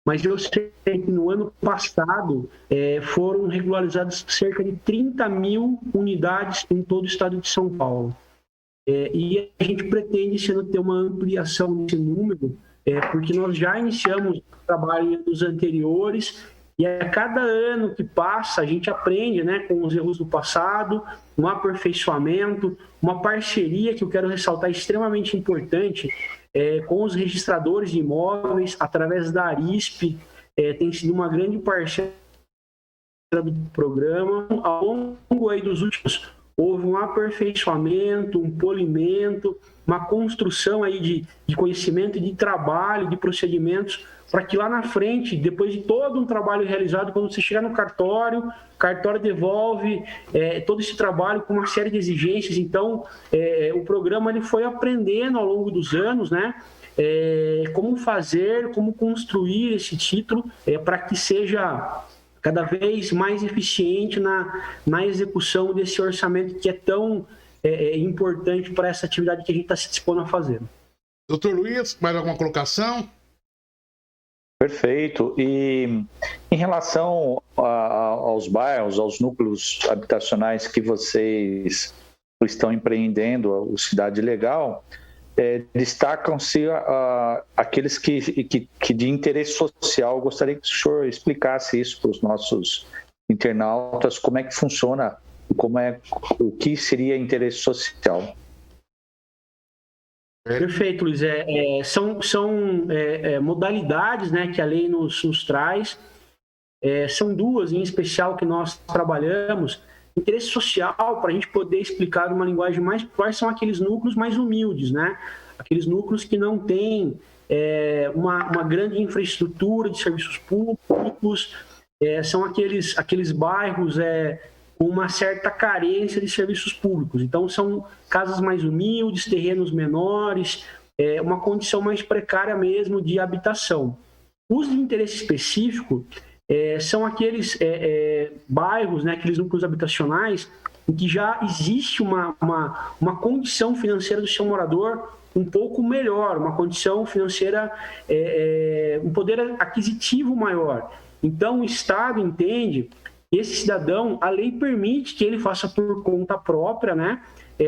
mas eu sei que no ano passado foram regularizadas cerca de 30 mil unidades em todo o estado de São Paulo. E a gente pretende esse ano ter uma ampliação desse número, porque nós já iniciamos o trabalho dos anteriores e a cada ano que passa a gente aprende, né, com os erros do passado, um aperfeiçoamento, uma parceria que eu quero ressaltar extremamente importante com os registradores de imóveis, através da Arisp, tem sido uma grande parceira do programa. Ao longo aí dos últimos, houve um aperfeiçoamento, um polimento, uma construção aí de conhecimento, de trabalho, de procedimentos, para que lá na frente, depois de todo um trabalho realizado, quando você chegar no cartório, o cartório devolve todo esse trabalho com uma série de exigências. Então, o programa ele foi aprendendo ao longo dos anos, né, como fazer, como construir esse título para que seja cada vez mais eficiente na execução desse orçamento que é tão importante para essa atividade que a gente está se dispondo a fazer. Doutor Luiz, mais alguma colocação? Perfeito. E em relação aos bairros, aos núcleos habitacionais que vocês estão empreendendo, o Cidade Legal, destacam-se aqueles que de interesse social. Eu gostaria que o senhor explicasse isso para os nossos internautas, como é que funciona o que seria interesse social. Perfeito, Luiz. São modalidades, né, que a lei nos traz. São duas, em especial, que nós trabalhamos. Interesse social, para a gente poder explicar numa linguagem mais... Quais são aqueles núcleos mais humildes, né? Aqueles núcleos que não têm uma grande infraestrutura de serviços públicos, são aqueles bairros com uma certa carência de serviços públicos. Então, são casas mais humildes, terrenos menores, uma condição mais precária mesmo de habitação. Os de interesse específico são aqueles bairros, né, aqueles núcleos habitacionais em que já existe uma condição financeira do seu morador um pouco melhor, uma condição financeira, um poder aquisitivo maior. Então, o Estado entende que esse cidadão, a lei permite que ele faça por conta própria, né,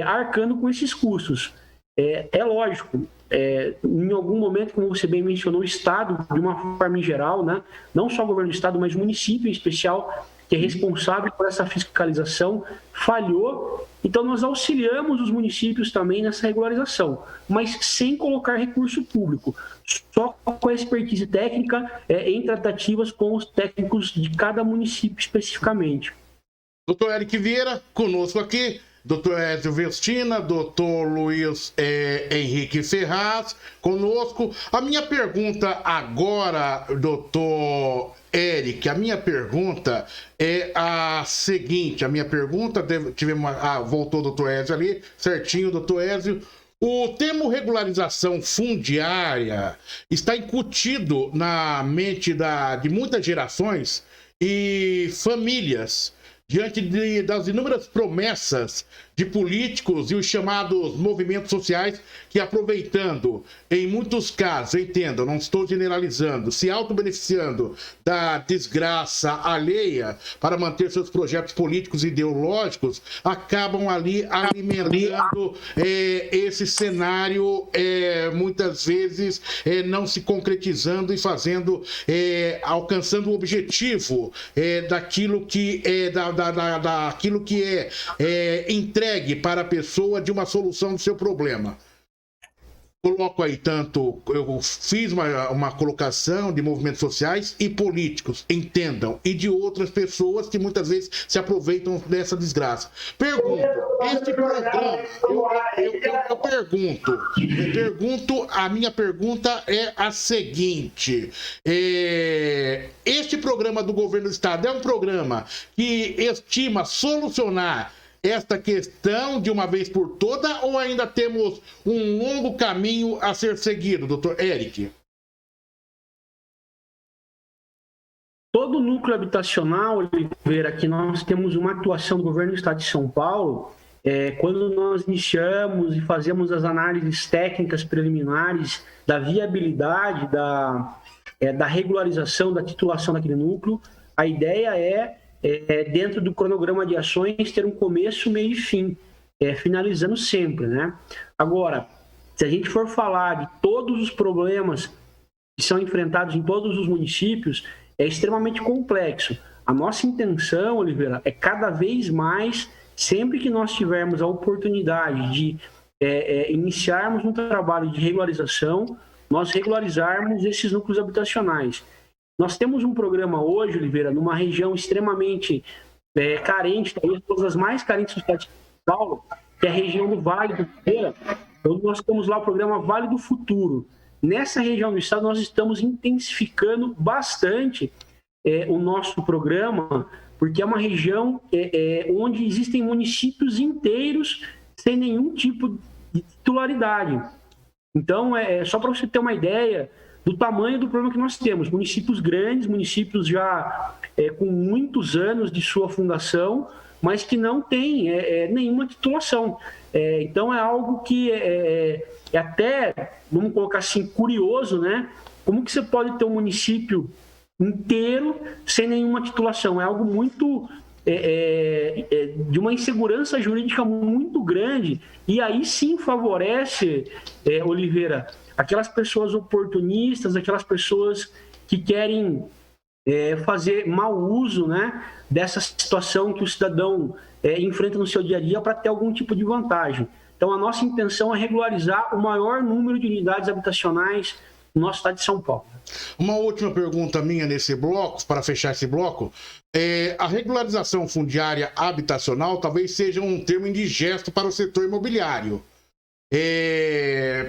arcando com esses custos. É lógico, em algum momento, como você bem mencionou, o Estado, de uma forma em geral, né, não só o governo do Estado, mas o município em especial, que é responsável por essa fiscalização, falhou. Então, nós auxiliamos os municípios também nessa regularização, mas sem colocar recurso público, só com a expertise técnica em tratativas com os técnicos de cada município especificamente. Doutor Eric Vieira, conosco aqui. Doutor Ézio Vestina, doutor Luiz Henrique Ferraz, conosco. A minha pergunta agora, doutor Eric, a minha pergunta é a seguinte, voltou o doutor Ézio ali, certinho, doutor Ézio. O termo regularização fundiária está incutido na mente de muitas gerações e famílias, diante das inúmeras promessas de políticos e os chamados movimentos sociais que, aproveitando, em muitos casos, entendam, não estou generalizando, se auto-beneficiando da desgraça alheia para manter seus projetos políticos e ideológicos, acabam ali alimentando esse cenário, muitas vezes não se concretizando e fazendo, alcançando o objetivo daquilo que daquilo que é entregue para a pessoa de uma solução do seu problema. Coloco aí eu fiz uma colocação de movimentos sociais e políticos, entendam, e de outras pessoas que muitas vezes se aproveitam dessa desgraça. Pergunto, este programa, a minha pergunta é a seguinte, este programa do governo do estado é um programa que estima solucionar esta questão de uma vez por toda, ou ainda temos um longo caminho a ser seguido, doutor Eric? Todo núcleo habitacional, Oliveira, que nós temos uma atuação do governo do estado de São Paulo, quando nós iniciamos e fazemos as análises técnicas preliminares da viabilidade, da regularização, da titulação daquele núcleo, a ideia dentro do cronograma de ações, ter um começo, meio e fim, finalizando sempre, né? Agora, se a gente for falar de todos os problemas que são enfrentados em todos os municípios, é extremamente complexo. A nossa intenção, Oliveira, é cada vez mais, sempre que nós tivermos a oportunidade de iniciarmos um trabalho de regularização, nós regularizarmos esses núcleos habitacionais. Nós temos um programa hoje, Oliveira, numa região extremamente carente, talvez todas as mais carentes do estado de São Paulo, que é a região do Vale do Feira. Então, nós temos lá o programa Vale do Futuro. Nessa região do estado, nós estamos intensificando bastante o nosso programa, porque é uma região onde existem municípios inteiros sem nenhum tipo de titularidade. Então, só para você ter uma ideia do tamanho do problema que nós temos. Municípios grandes, municípios já com muitos anos de sua fundação, mas que não têm nenhuma titulação. Então, é algo que é até, vamos colocar assim, curioso, né? Como que você pode ter um município inteiro sem nenhuma titulação? É algo muito... de uma insegurança jurídica muito grande, e aí sim favorece, Oliveira, aquelas pessoas oportunistas, aquelas pessoas que querem fazer mau uso, né, dessa situação que o cidadão enfrenta no seu dia a dia para ter algum tipo de vantagem. Então, a nossa intenção é regularizar o maior número de unidades habitacionais no nosso estado de São Paulo. Uma última pergunta minha nesse bloco, para fechar esse bloco. A regularização fundiária habitacional talvez seja um termo indigesto para o setor imobiliário.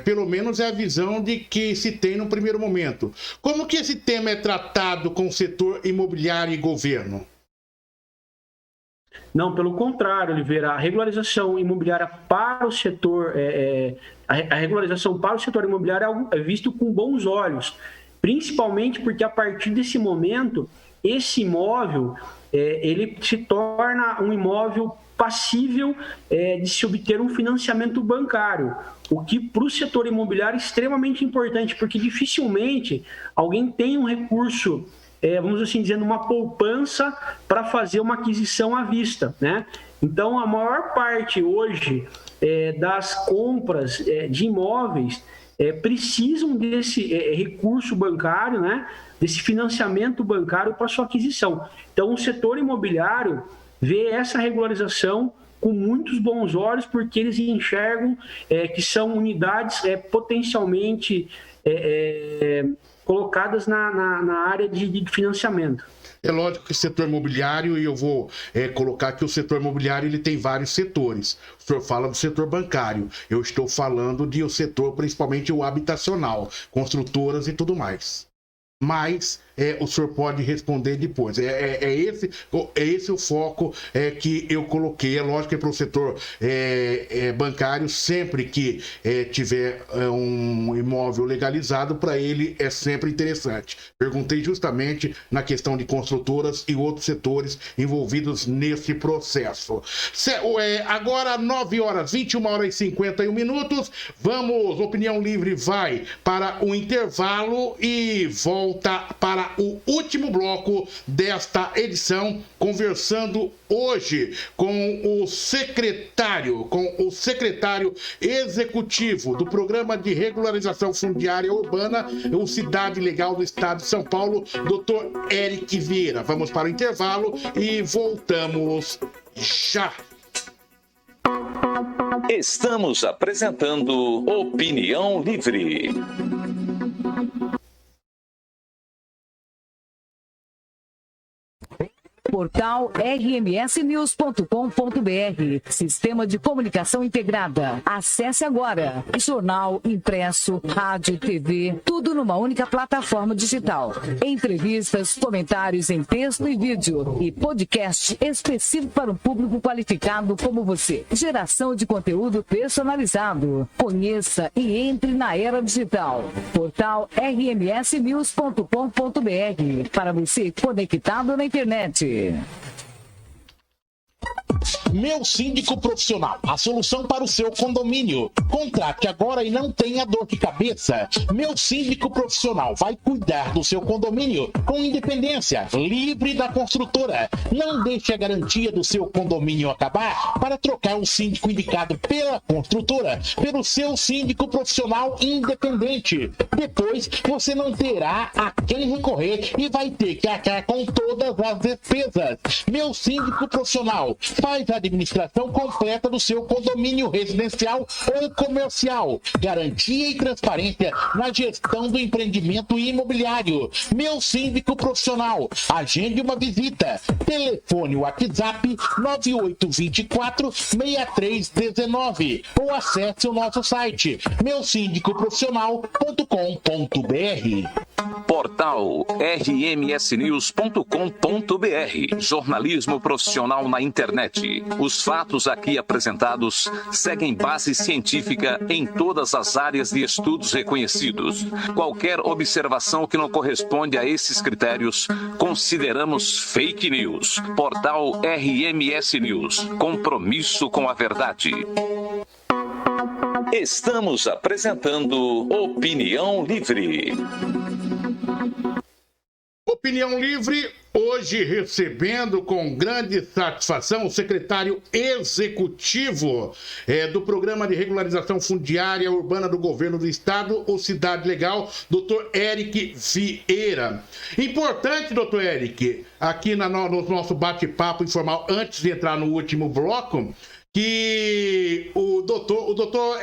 Pelo menos é a visão de que se tem no primeiro momento. Como que esse tema é tratado com o setor imobiliário e governo? Não, pelo contrário, Oliveira, a regularização imobiliária para o setor, a regularização para o setor imobiliário é visto com bons olhos, principalmente porque a partir desse momento, esse imóvel, ele se torna um imóvel passível de se obter um financiamento bancário, o que para o setor imobiliário é extremamente importante, porque dificilmente alguém tem um recurso, vamos assim dizer, uma poupança para fazer uma aquisição à vista, né? Então, a maior parte hoje das compras de imóveis precisam desse recurso bancário, né? Desse financiamento bancário para sua aquisição. Então, o setor imobiliário vê essa regularização com muitos bons olhos, porque eles enxergam que são unidades potencialmente colocadas na área de financiamento. É lógico que o setor imobiliário, e eu vou colocar que o setor imobiliário ele tem vários setores. O senhor fala do setor bancário, eu estou falando do setor principalmente o habitacional, construtoras e tudo mais. Mas o senhor pode responder depois. Esse o foco que eu coloquei. É lógico que para o setor bancário, sempre que tiver um imóvel legalizado, para ele é sempre interessante. Perguntei justamente na questão de construtoras e outros setores envolvidos nesse processo. Agora, 9 horas, 21 horas e 51 minutos. Vamos, Opinião Livre vai para o intervalo e volta para o último bloco desta edição, conversando hoje com o secretário executivo do Programa de Regularização Fundiária Urbana, o Cidade Legal do Estado de São Paulo, Dr. Eric Vieira. Vamos para o intervalo e voltamos já. Estamos apresentando Opinião Livre. Portal rmsnews.com.br. Sistema de comunicação integrada. Acesse agora. Jornal, impresso, rádio, TV, tudo numa única plataforma digital. Entrevistas, comentários em texto e vídeo e podcast específico para um público qualificado como você. Geração de conteúdo personalizado. Conheça e entre na era digital. Portal rmsnews.com.br. Para você conectado na internet. Meu Síndico Profissional, a solução para o seu condomínio. Contrate agora e não tenha dor de cabeça. Meu Síndico Profissional vai cuidar do seu condomínio com independência, livre da construtora. Não deixe a garantia do seu condomínio acabar para trocar o síndico indicado pela construtora pelo seu síndico profissional independente. Depois, você não terá a quem recorrer e vai ter que arcar com todas as despesas. Meu Síndico Profissional faz a administração completa do seu condomínio residencial ou comercial. Garantia e transparência na gestão do empreendimento imobiliário. Meu Síndico Profissional. Agende uma visita. Telefone WhatsApp 9824-6319 ou acesse o nosso site meusíndicoprofissional.com.br. Portal rmsnews.com.br. Jornalismo profissional na internet. Os fatos aqui apresentados seguem base científica em todas as áreas de estudos reconhecidos. Qualquer observação que não corresponde a esses critérios, consideramos fake news. Portal RMS News. Compromisso com a verdade. Estamos apresentando Opinião Livre. Opinião Livre, hoje recebendo com grande satisfação o secretário executivo do Programa de Regularização Fundiária Urbana do Governo do Estado, o Cidade Legal, Dr. Eric Vieira. Importante, Dr. Eric, aqui no nosso bate-papo informal, antes de entrar no último bloco, que o doutor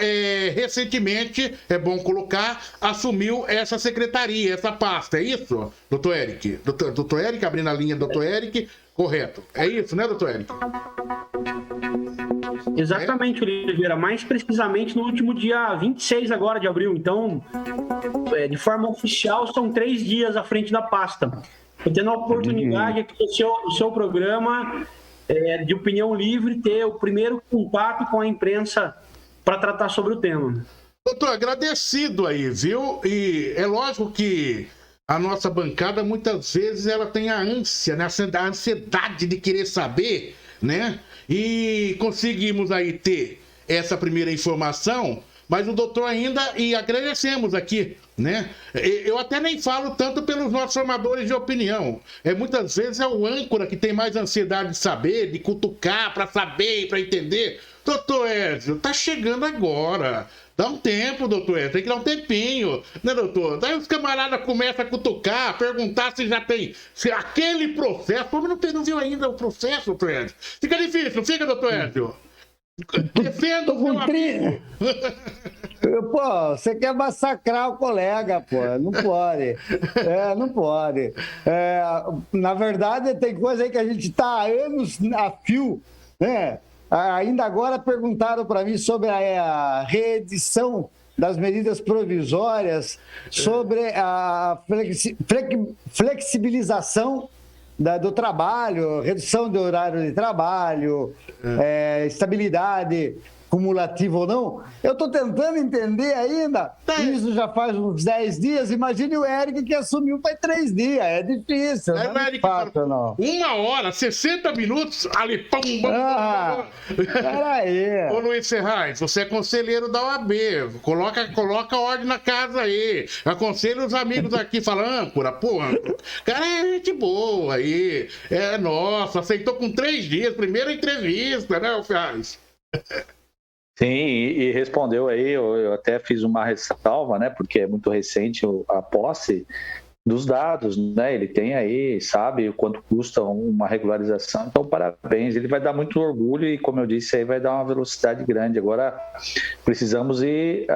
recentemente, é bom colocar, assumiu essa secretaria, essa pasta, é isso, doutor Eric? Doutor Eric, abrindo a linha, doutor Eric, correto. É isso, né, doutor Eric? Exatamente, Oliveira. Mais precisamente no último dia 26 agora de abril. Então, de forma oficial, são 3 dias à frente da pasta. Estou tendo a oportunidade aqui do seu programa... de Opinião Livre, ter o primeiro contato com a imprensa para tratar sobre o tema. Doutor, agradecido aí, viu? E é lógico que a nossa bancada, muitas vezes, ela tem a ânsia, né? A ansiedade de querer saber, né? E conseguimos aí ter essa primeira informação, mas o doutor ainda, e agradecemos aqui, né? Eu até nem falo tanto pelos nossos formadores de opinião. Muitas vezes é o âncora que tem mais ansiedade de saber, de cutucar, para saber, para entender. Doutor Ézio, tá chegando agora. Dá um tempo, doutor Ézio, tem que dar um tempinho, né, doutor? Daí os camaradas começam a cutucar, perguntar se já tem aquele processo. Como não viu ainda o processo, doutor Ézio? Fica difícil, não fica, doutor Ézio? Defenda o meu amigo. Pô, você quer massacrar o colega, pô. Não pode. Não pode. Na verdade, tem coisa aí que a gente está há anos a fio, né? Ainda agora perguntaram para mim sobre a reedição das medidas provisórias, sobre a flexibilização do trabalho, redução do horário de trabalho, estabilidade cumulativa ou não. Eu estou tentando entender ainda. Isso já faz uns 10 dias. Imagine o Eric que assumiu faz 3 dias. É difícil. Não é fácil, não. 1 hora, 60 minutos, ali, pum, peraí. Ô, Luiz Serrais, você é conselheiro da OAB. Coloca ordem na casa aí. Aconselho os amigos aqui, fala, âncora, pô, âncora. Cara, é gente boa aí. Nossa, aceitou com 3 dias, primeira entrevista, né, o Ferraz? Sim, e respondeu aí, eu até fiz uma ressalva, né, porque é muito recente a posse dos dados, né, ele tem aí, sabe o quanto custa uma regularização, então parabéns, ele vai dar muito orgulho e, como eu disse, aí vai dar uma velocidade grande. Agora precisamos ir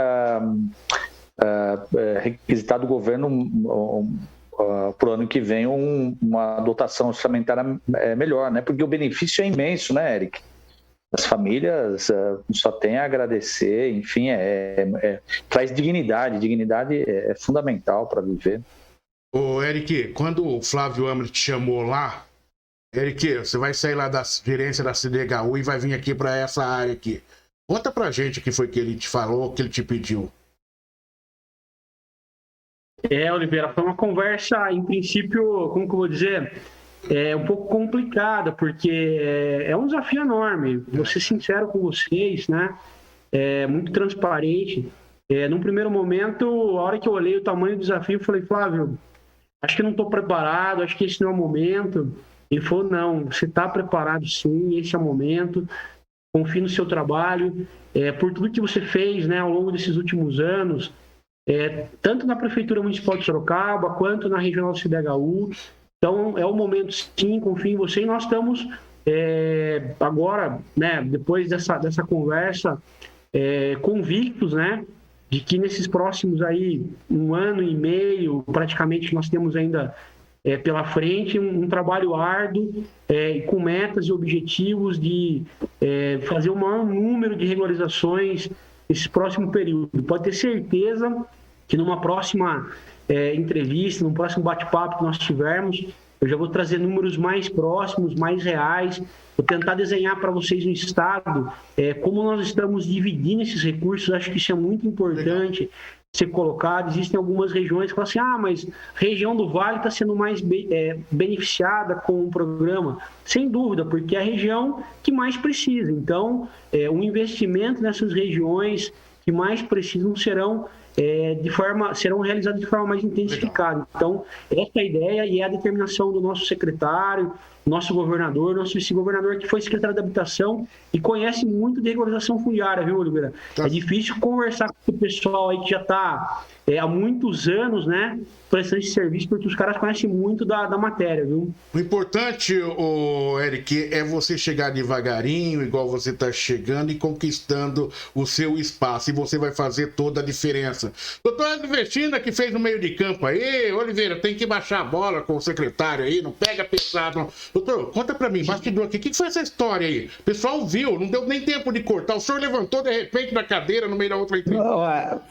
requisitar do governo para o ano que vem uma dotação orçamentária melhor, né, porque o benefício é imenso, né, Eric? As famílias só tem a agradecer, enfim, traz dignidade é fundamental para viver. Ô, Eric, quando o Flávio Amri te chamou lá, Eric, você vai sair lá da gerência da CDHU e vai vir aqui para essa área aqui. Conta pra gente o que foi que ele te falou, o que ele te pediu. Oliveira, foi uma conversa, em princípio, como que eu vou dizer... um pouco complicada, porque é um desafio enorme. Vou ser sincero com vocês, né? Muito transparente. Num primeiro momento, a hora que eu olhei o tamanho do desafio, eu falei, Flávio, acho que não estou preparado, acho que esse não é o momento. Ele falou, não, você está preparado sim, esse é o momento. Confie no seu trabalho, por tudo que você fez, né, ao longo desses últimos anos, tanto na Prefeitura Municipal de Sorocaba, quanto na Regional CDHU. Então, é o momento, sim, confio em você. E nós estamos agora, né, depois dessa conversa, convictos, né, de que nesses próximos aí 1 ano e meio, praticamente, nós temos ainda pela frente um trabalho árduo, com metas e objetivos de fazer o maior número de regularizações nesse próximo período. Pode ter certeza que numa próxima entrevista, no próximo bate-papo que nós tivermos, eu já vou trazer números mais próximos, mais reais, vou tentar desenhar para vocês no estado como nós estamos dividindo esses recursos. Acho que isso é muito importante ser colocado. Existem algumas regiões que falam assim, mas a região do Vale está sendo mais beneficiada com o programa. Sem dúvida, porque é a região que mais precisa. Então, o investimento nessas regiões que mais precisam serão serão realizadas de forma mais intensificada. Então, essa é a ideia e é a determinação do nosso secretário, nosso governador, nosso vice-governador, que foi secretário da Habitação e conhece muito de regularização fundiária, viu, Oliveira? É difícil conversar com o pessoal aí que já está há muitos anos, né, prestando esse serviço, porque os caras conhecem muito da matéria, viu? O importante, Eric, é você chegar devagarinho, igual você está chegando e conquistando o seu espaço, e você vai fazer toda a diferença. Doutor Edson Vestina, que fez no meio de campo aí, Oliveira, tem que baixar a bola com o secretário aí, não pega pesado, não. Doutor, conta pra mim, bastidor aqui, o que foi essa história aí? O pessoal viu, não deu nem tempo de cortar, o senhor levantou de repente da cadeira no meio da outra entrevista.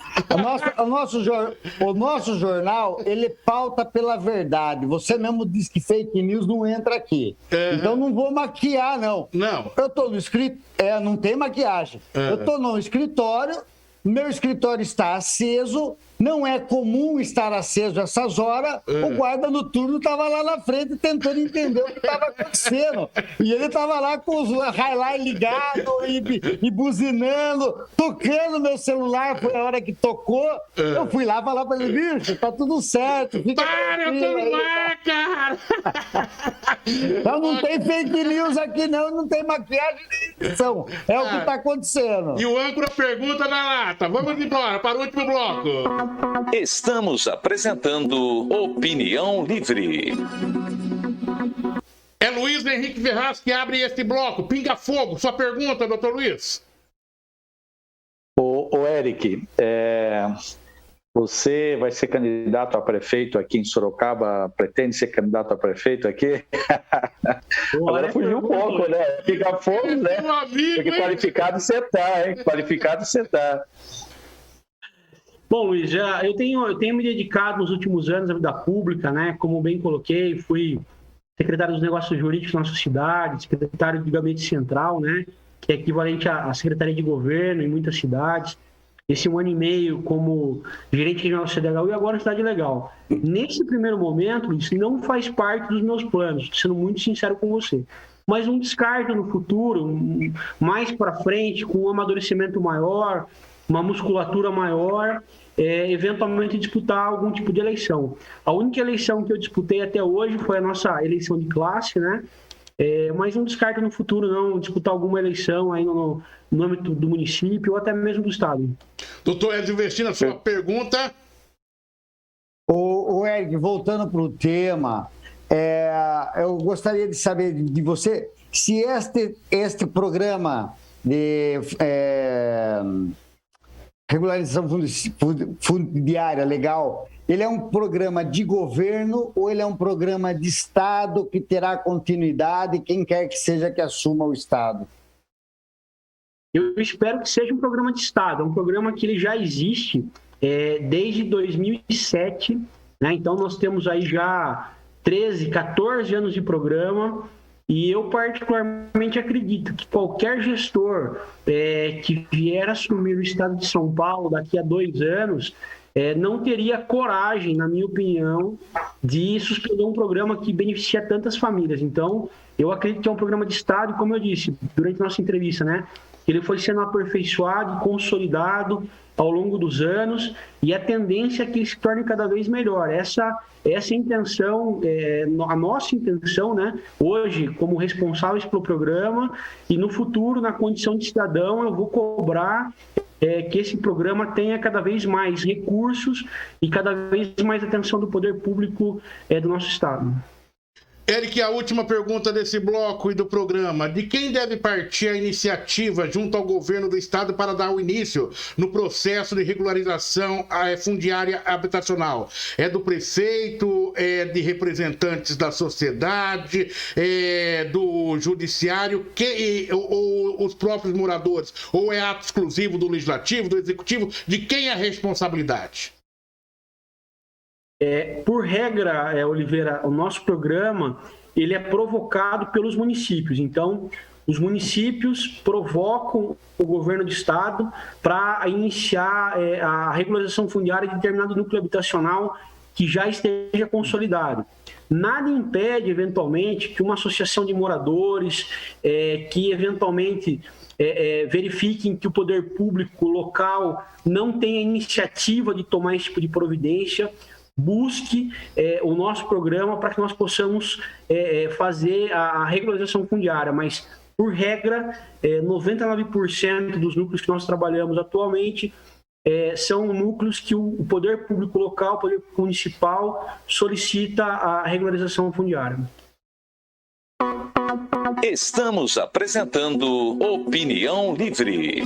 O nosso jornal, ele pauta pela verdade. Você mesmo disse que fake news não entra aqui. Então não vou maquiar, não. Não. Eu tô no escritório, não tem maquiagem. Eu tô no escritório, meu escritório está aceso, não é comum estar aceso essas horas, o guarda noturno estava lá na frente tentando entender o que estava acontecendo. E ele estava lá com os highlights ligados e buzinando, tocando meu celular, foi a hora que tocou. Eu fui lá falar para ele, bicho, tá tudo certo. Para, eu tô no ar, cara! Então não tem fake news aqui não tem maquiagem nem edição. É o que está acontecendo. E o âncora pergunta na lata. Vamos embora para o último bloco. Estamos apresentando Opinião Livre. É Luiz Henrique Ferraz que abre este bloco. Pinga Fogo, sua pergunta, doutor Luiz. Ô Eric, você vai ser candidato a prefeito aqui em Sorocaba? Pretende ser candidato a prefeito aqui? Agora fugiu um pouco, né? Pinga Fogo, né? Porque qualificado você tá, hein? Qualificado você tá. Bom, Luiz, eu tenho me dedicado nos últimos anos à vida pública, né? Como bem coloquei, fui secretário dos Negócios Jurídicos da nossa cidade, secretário do Gabinete Central, né? Que é equivalente à Secretaria de Governo em muitas cidades. Esse 1 ano e meio como gerente regional da CDHU e agora na Cidade Legal. Nesse primeiro momento, Luiz, não faz parte dos meus planos, sendo muito sincero com você. Mas um descarto no futuro, mais para frente, com um amadurecimento maior, uma musculatura maior, eventualmente disputar algum tipo de eleição. A única eleição que eu disputei até hoje foi a nossa eleição de classe, né? Mas não descarto no futuro, não, disputar alguma eleição aí no âmbito do município ou até mesmo do estado. Doutor Edson Vestina, sua pergunta. O Eric, voltando para o tema, eu gostaria de saber de você se este programa de regularização fundiária legal, ele é um programa de governo ou ele é um programa de Estado que terá continuidade, quem quer que seja que assuma o Estado? Eu espero que seja um programa de Estado, é um programa que ele já existe desde 2007, né? Então nós temos aí já 13, 14 anos de programa. E eu particularmente acredito que qualquer gestor que vier assumir o estado de São Paulo daqui a 2 anos não teria coragem, na minha opinião, de suspender um programa que beneficia tantas famílias. Então, eu acredito que é um programa de Estado, e como eu disse durante a nossa entrevista, né, ele foi sendo aperfeiçoado e consolidado ao longo dos anos, e a tendência é que ele se torne cada vez melhor. Essa intenção, a nossa intenção, né, hoje, como responsáveis pelo programa, e no futuro, na condição de cidadão, eu vou cobrar que esse programa tenha cada vez mais recursos e cada vez mais atenção do poder público do nosso Estado. Eric, a última pergunta desse bloco e do programa. De quem deve partir a iniciativa junto ao governo do estado para dar o início no processo de regularização fundiária habitacional? É do prefeito, é de representantes da sociedade, é do judiciário, ou os próprios moradores? Ou é ato exclusivo do legislativo, do executivo? De quem é a responsabilidade? Por regra, Oliveira, o nosso programa ele é provocado pelos municípios. Então, os municípios provocam o governo do estado para iniciar a regularização fundiária de determinado núcleo habitacional que já esteja consolidado. Nada impede, eventualmente, que uma associação de moradores, que eventualmente verifiquem que o poder público local não tenha iniciativa de tomar esse tipo de providência, busque o nosso programa para que nós possamos fazer a regularização fundiária, mas, por regra, 99% dos núcleos que nós trabalhamos atualmente são núcleos que o poder público local, o poder municipal, solicita a regularização fundiária. Estamos apresentando Opinião Livre.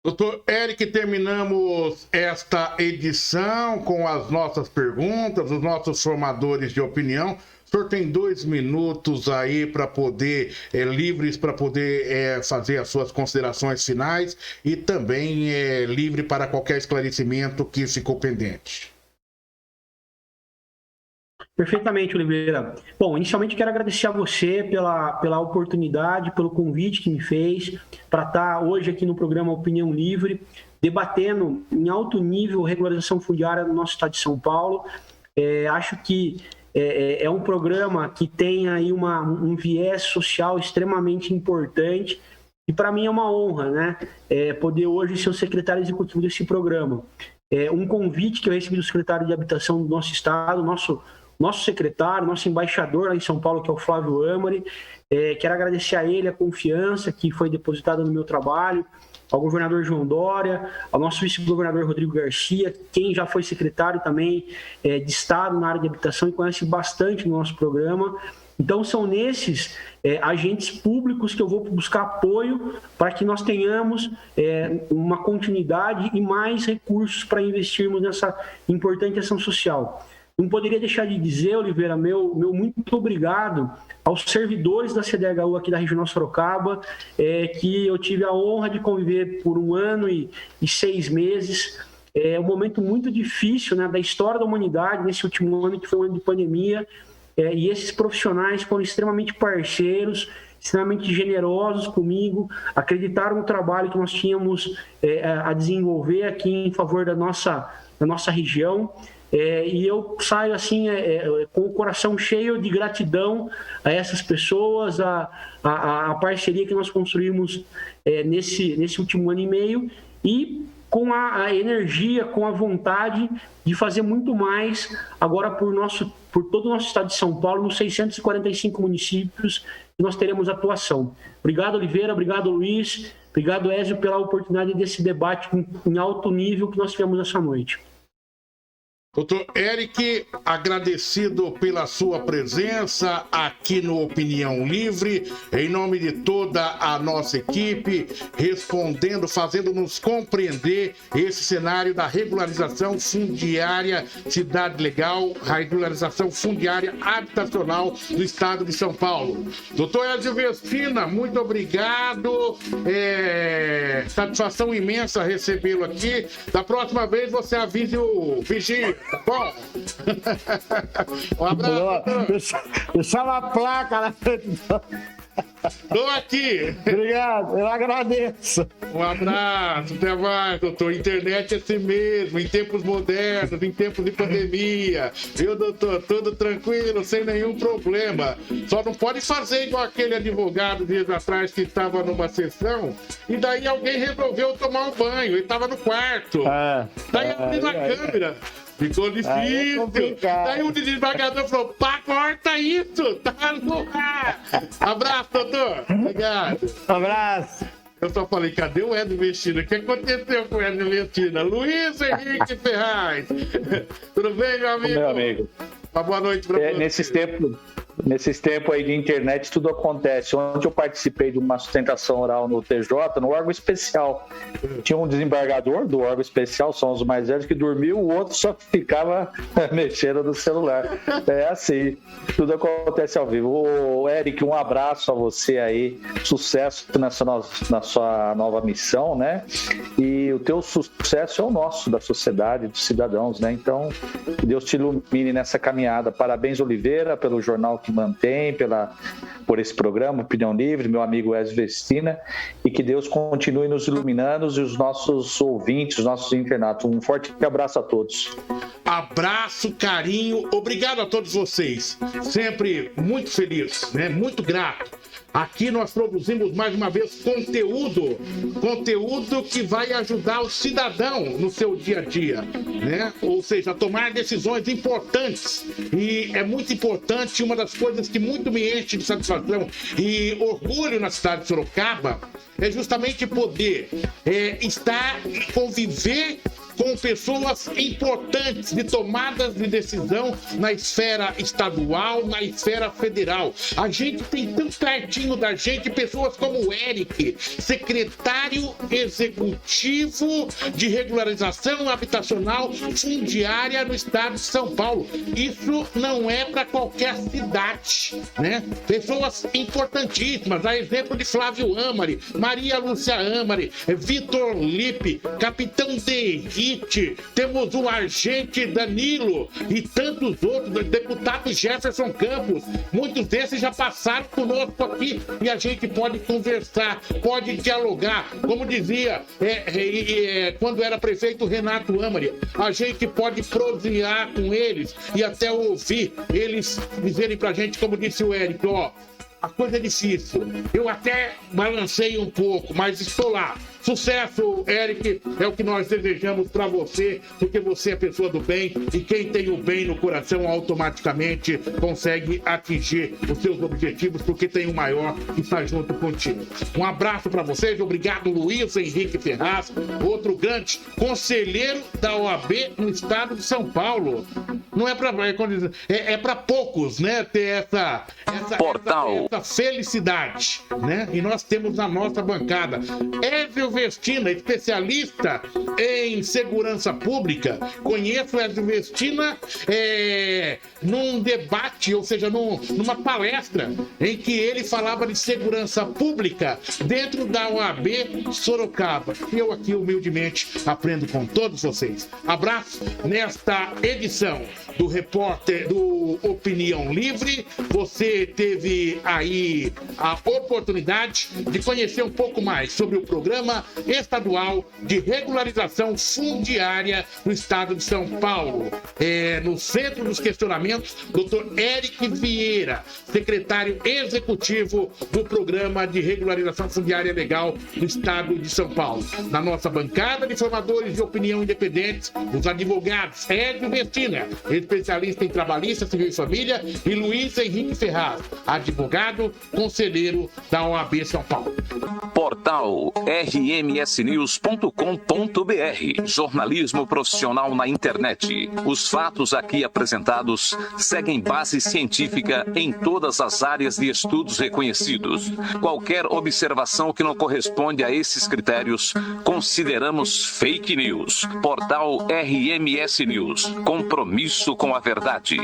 Doutor Eric, terminamos esta edição com as nossas perguntas, os nossos formadores de opinião. O senhor tem 2 minutos aí para poder, livres para poder fazer as suas considerações finais e também livre para qualquer esclarecimento que ficou pendente. Perfeitamente, Oliveira. Bom, inicialmente quero agradecer a você pela oportunidade, pelo convite que me fez para estar hoje aqui no programa Opinião Livre, debatendo em alto nível regularização fundiária no nosso estado de São Paulo. Acho que é um programa que tem aí um viés social extremamente importante e para mim é uma honra, né, poder hoje ser o secretário executivo desse programa. Um convite que eu recebi do secretário de Habitação do nosso estado, nosso secretário, nosso embaixador lá em São Paulo, que é o Flávio Amari. Quero agradecer a ele a confiança que foi depositada no meu trabalho, ao governador João Dória, ao nosso vice-governador Rodrigo Garcia, quem já foi secretário também de Estado na área de habitação e conhece bastante o nosso programa. Então, são nesses agentes públicos que eu vou buscar apoio para que nós tenhamos uma continuidade e mais recursos para investirmos nessa importante ação social. Não poderia deixar de dizer, Oliveira, meu muito obrigado aos servidores da CDHU aqui da Regional Sorocaba, que eu tive a honra de conviver por 1 ano e 6 meses. É um momento muito difícil, né, da história da humanidade, nesse último ano, que foi um ano de pandemia, e esses profissionais foram extremamente parceiros, extremamente generosos comigo, acreditaram no trabalho que nós tínhamos a desenvolver aqui em favor da nossa região. E eu saio assim com o coração cheio de gratidão a essas pessoas, a parceria que nós construímos nesse último ano e meio, e com a energia, com a vontade de fazer muito mais agora por todo o nosso estado de São Paulo, nos 645 municípios que nós teremos atuação. Obrigado, Oliveira, obrigado, Luiz, obrigado, Ézio, pela oportunidade desse debate em alto nível que nós tivemos essa noite. Doutor Eric, agradecido pela sua presença aqui no Opinião Livre, em nome de toda a nossa equipe, respondendo, fazendo-nos compreender esse cenário da regularização fundiária Cidade Legal, a regularização fundiária habitacional do estado de São Paulo. Doutor Ézio Vestina, muito obrigado, satisfação imensa recebê-lo aqui. Da próxima vez você avise o Vigia. Bom, um abraço. Deixar uma placa na frente. Estou aqui. Obrigado, eu agradeço. Um abraço, até mais, doutor. Internet é assim mesmo, em tempos modernos, em tempos de pandemia. Viu, doutor? Tudo tranquilo, sem nenhum problema. Só não pode fazer igual aquele advogado dias atrás que estava numa sessão e daí alguém resolveu tomar um banho. Ele estava no quarto. Daí abriu a câmera. Ficou difícil. Daí o desembargador falou: pá, corta isso, tá no ar. Abraço, doutor. Obrigado. Abraço. Eu só falei, cadê o Ézio Vestina? O que aconteceu com o Ézio Vestina? Luiz Henrique Ferraz. Tudo bem, meu amigo? Meu amigo. Uma boa noite para você. Nesses tempos aí de internet, tudo acontece. Ontem eu participei de uma sustentação oral no TJ, no órgão especial. Tinha um desembargador do órgão especial, são os mais velhos, que dormiu, o outro só ficava mexendo no celular. É assim, tudo acontece ao vivo. Ô, Eric, um abraço a você aí, sucesso na sua nova missão, né? E o teu sucesso é o nosso, da sociedade, dos cidadãos, né? Então, que Deus te ilumine nessa caminhada. Parabéns, Oliveira, pelo jornal que mantém, por esse programa, Opinião Livre, meu amigo Ezio Vestina, e que Deus continue nos iluminando e os nossos ouvintes, os nossos internautas. Um forte abraço a todos. Abraço, carinho, obrigado a todos vocês. Sempre muito feliz, né? Muito grato. Aqui nós produzimos mais uma vez conteúdo que vai ajudar o cidadão no seu dia a dia, né? Ou seja, tomar decisões importantes. E é muito importante, uma das coisas que muito me enche de satisfação e orgulho na cidade de Sorocaba é justamente poder estar e conviver com pessoas importantes de tomadas de decisão na esfera estadual, na esfera federal. A gente tem tão pertinho da gente pessoas como o Eric, secretário executivo de regularização habitacional fundiária no estado de São Paulo. Isso não é para qualquer cidade, né? Pessoas importantíssimas, a exemplo de Flávio Amari, Maria Lúcia Amari, Vitor Lippe, Capitão Derri, temos o Agente Danilo e tantos outros, deputado Jefferson Campos, muitos desses já passaram conosco aqui e a gente pode conversar, pode dialogar, como dizia quando era prefeito Renato Amari, a gente pode prosear com eles e até ouvir eles dizerem pra gente, como disse o Eric, a coisa é difícil, eu até balancei um pouco, mas estou lá. Sucesso, Eric, é o que nós desejamos para você, porque você é pessoa do bem e quem tem o bem no coração automaticamente consegue atingir os seus objetivos, porque tem o maior que está junto contigo. Um abraço para vocês, obrigado, Luiz Henrique Ferraz, outro grande conselheiro da OAB no estado de São Paulo. Não é para poucos, né, ter essa felicidade, né? E nós temos na nossa bancada Ezio Vestina, especialista em segurança pública. Conheço o Ezio Vestina num debate, ou seja, numa palestra em que ele falava de segurança pública dentro da OAB Sorocaba. Eu aqui humildemente aprendo com todos vocês. Abraço nesta edição do Repórter do Opinião Livre. Você teve aí a oportunidade de conhecer um pouco mais sobre o Programa Estadual de Regularização Fundiária no estado de São Paulo. No centro dos questionamentos, Dr. Eric Vieira, secretário executivo do Programa de Regularização Fundiária Legal do estado de São Paulo. Na nossa bancada de formadores de opinião independentes, os advogados Ezio Vestina, especialista em trabalhista, civil e família, e Luiz Henrique Ferraz, advogado, conselheiro da OAB São Paulo. Portal rmsnews.com.br. Jornalismo profissional na internet. Os fatos aqui apresentados seguem base científica em todas as áreas de estudos reconhecidos. Qualquer observação que não corresponde a esses critérios, consideramos fake news. Portal RMS News. Compromisso com a verdade.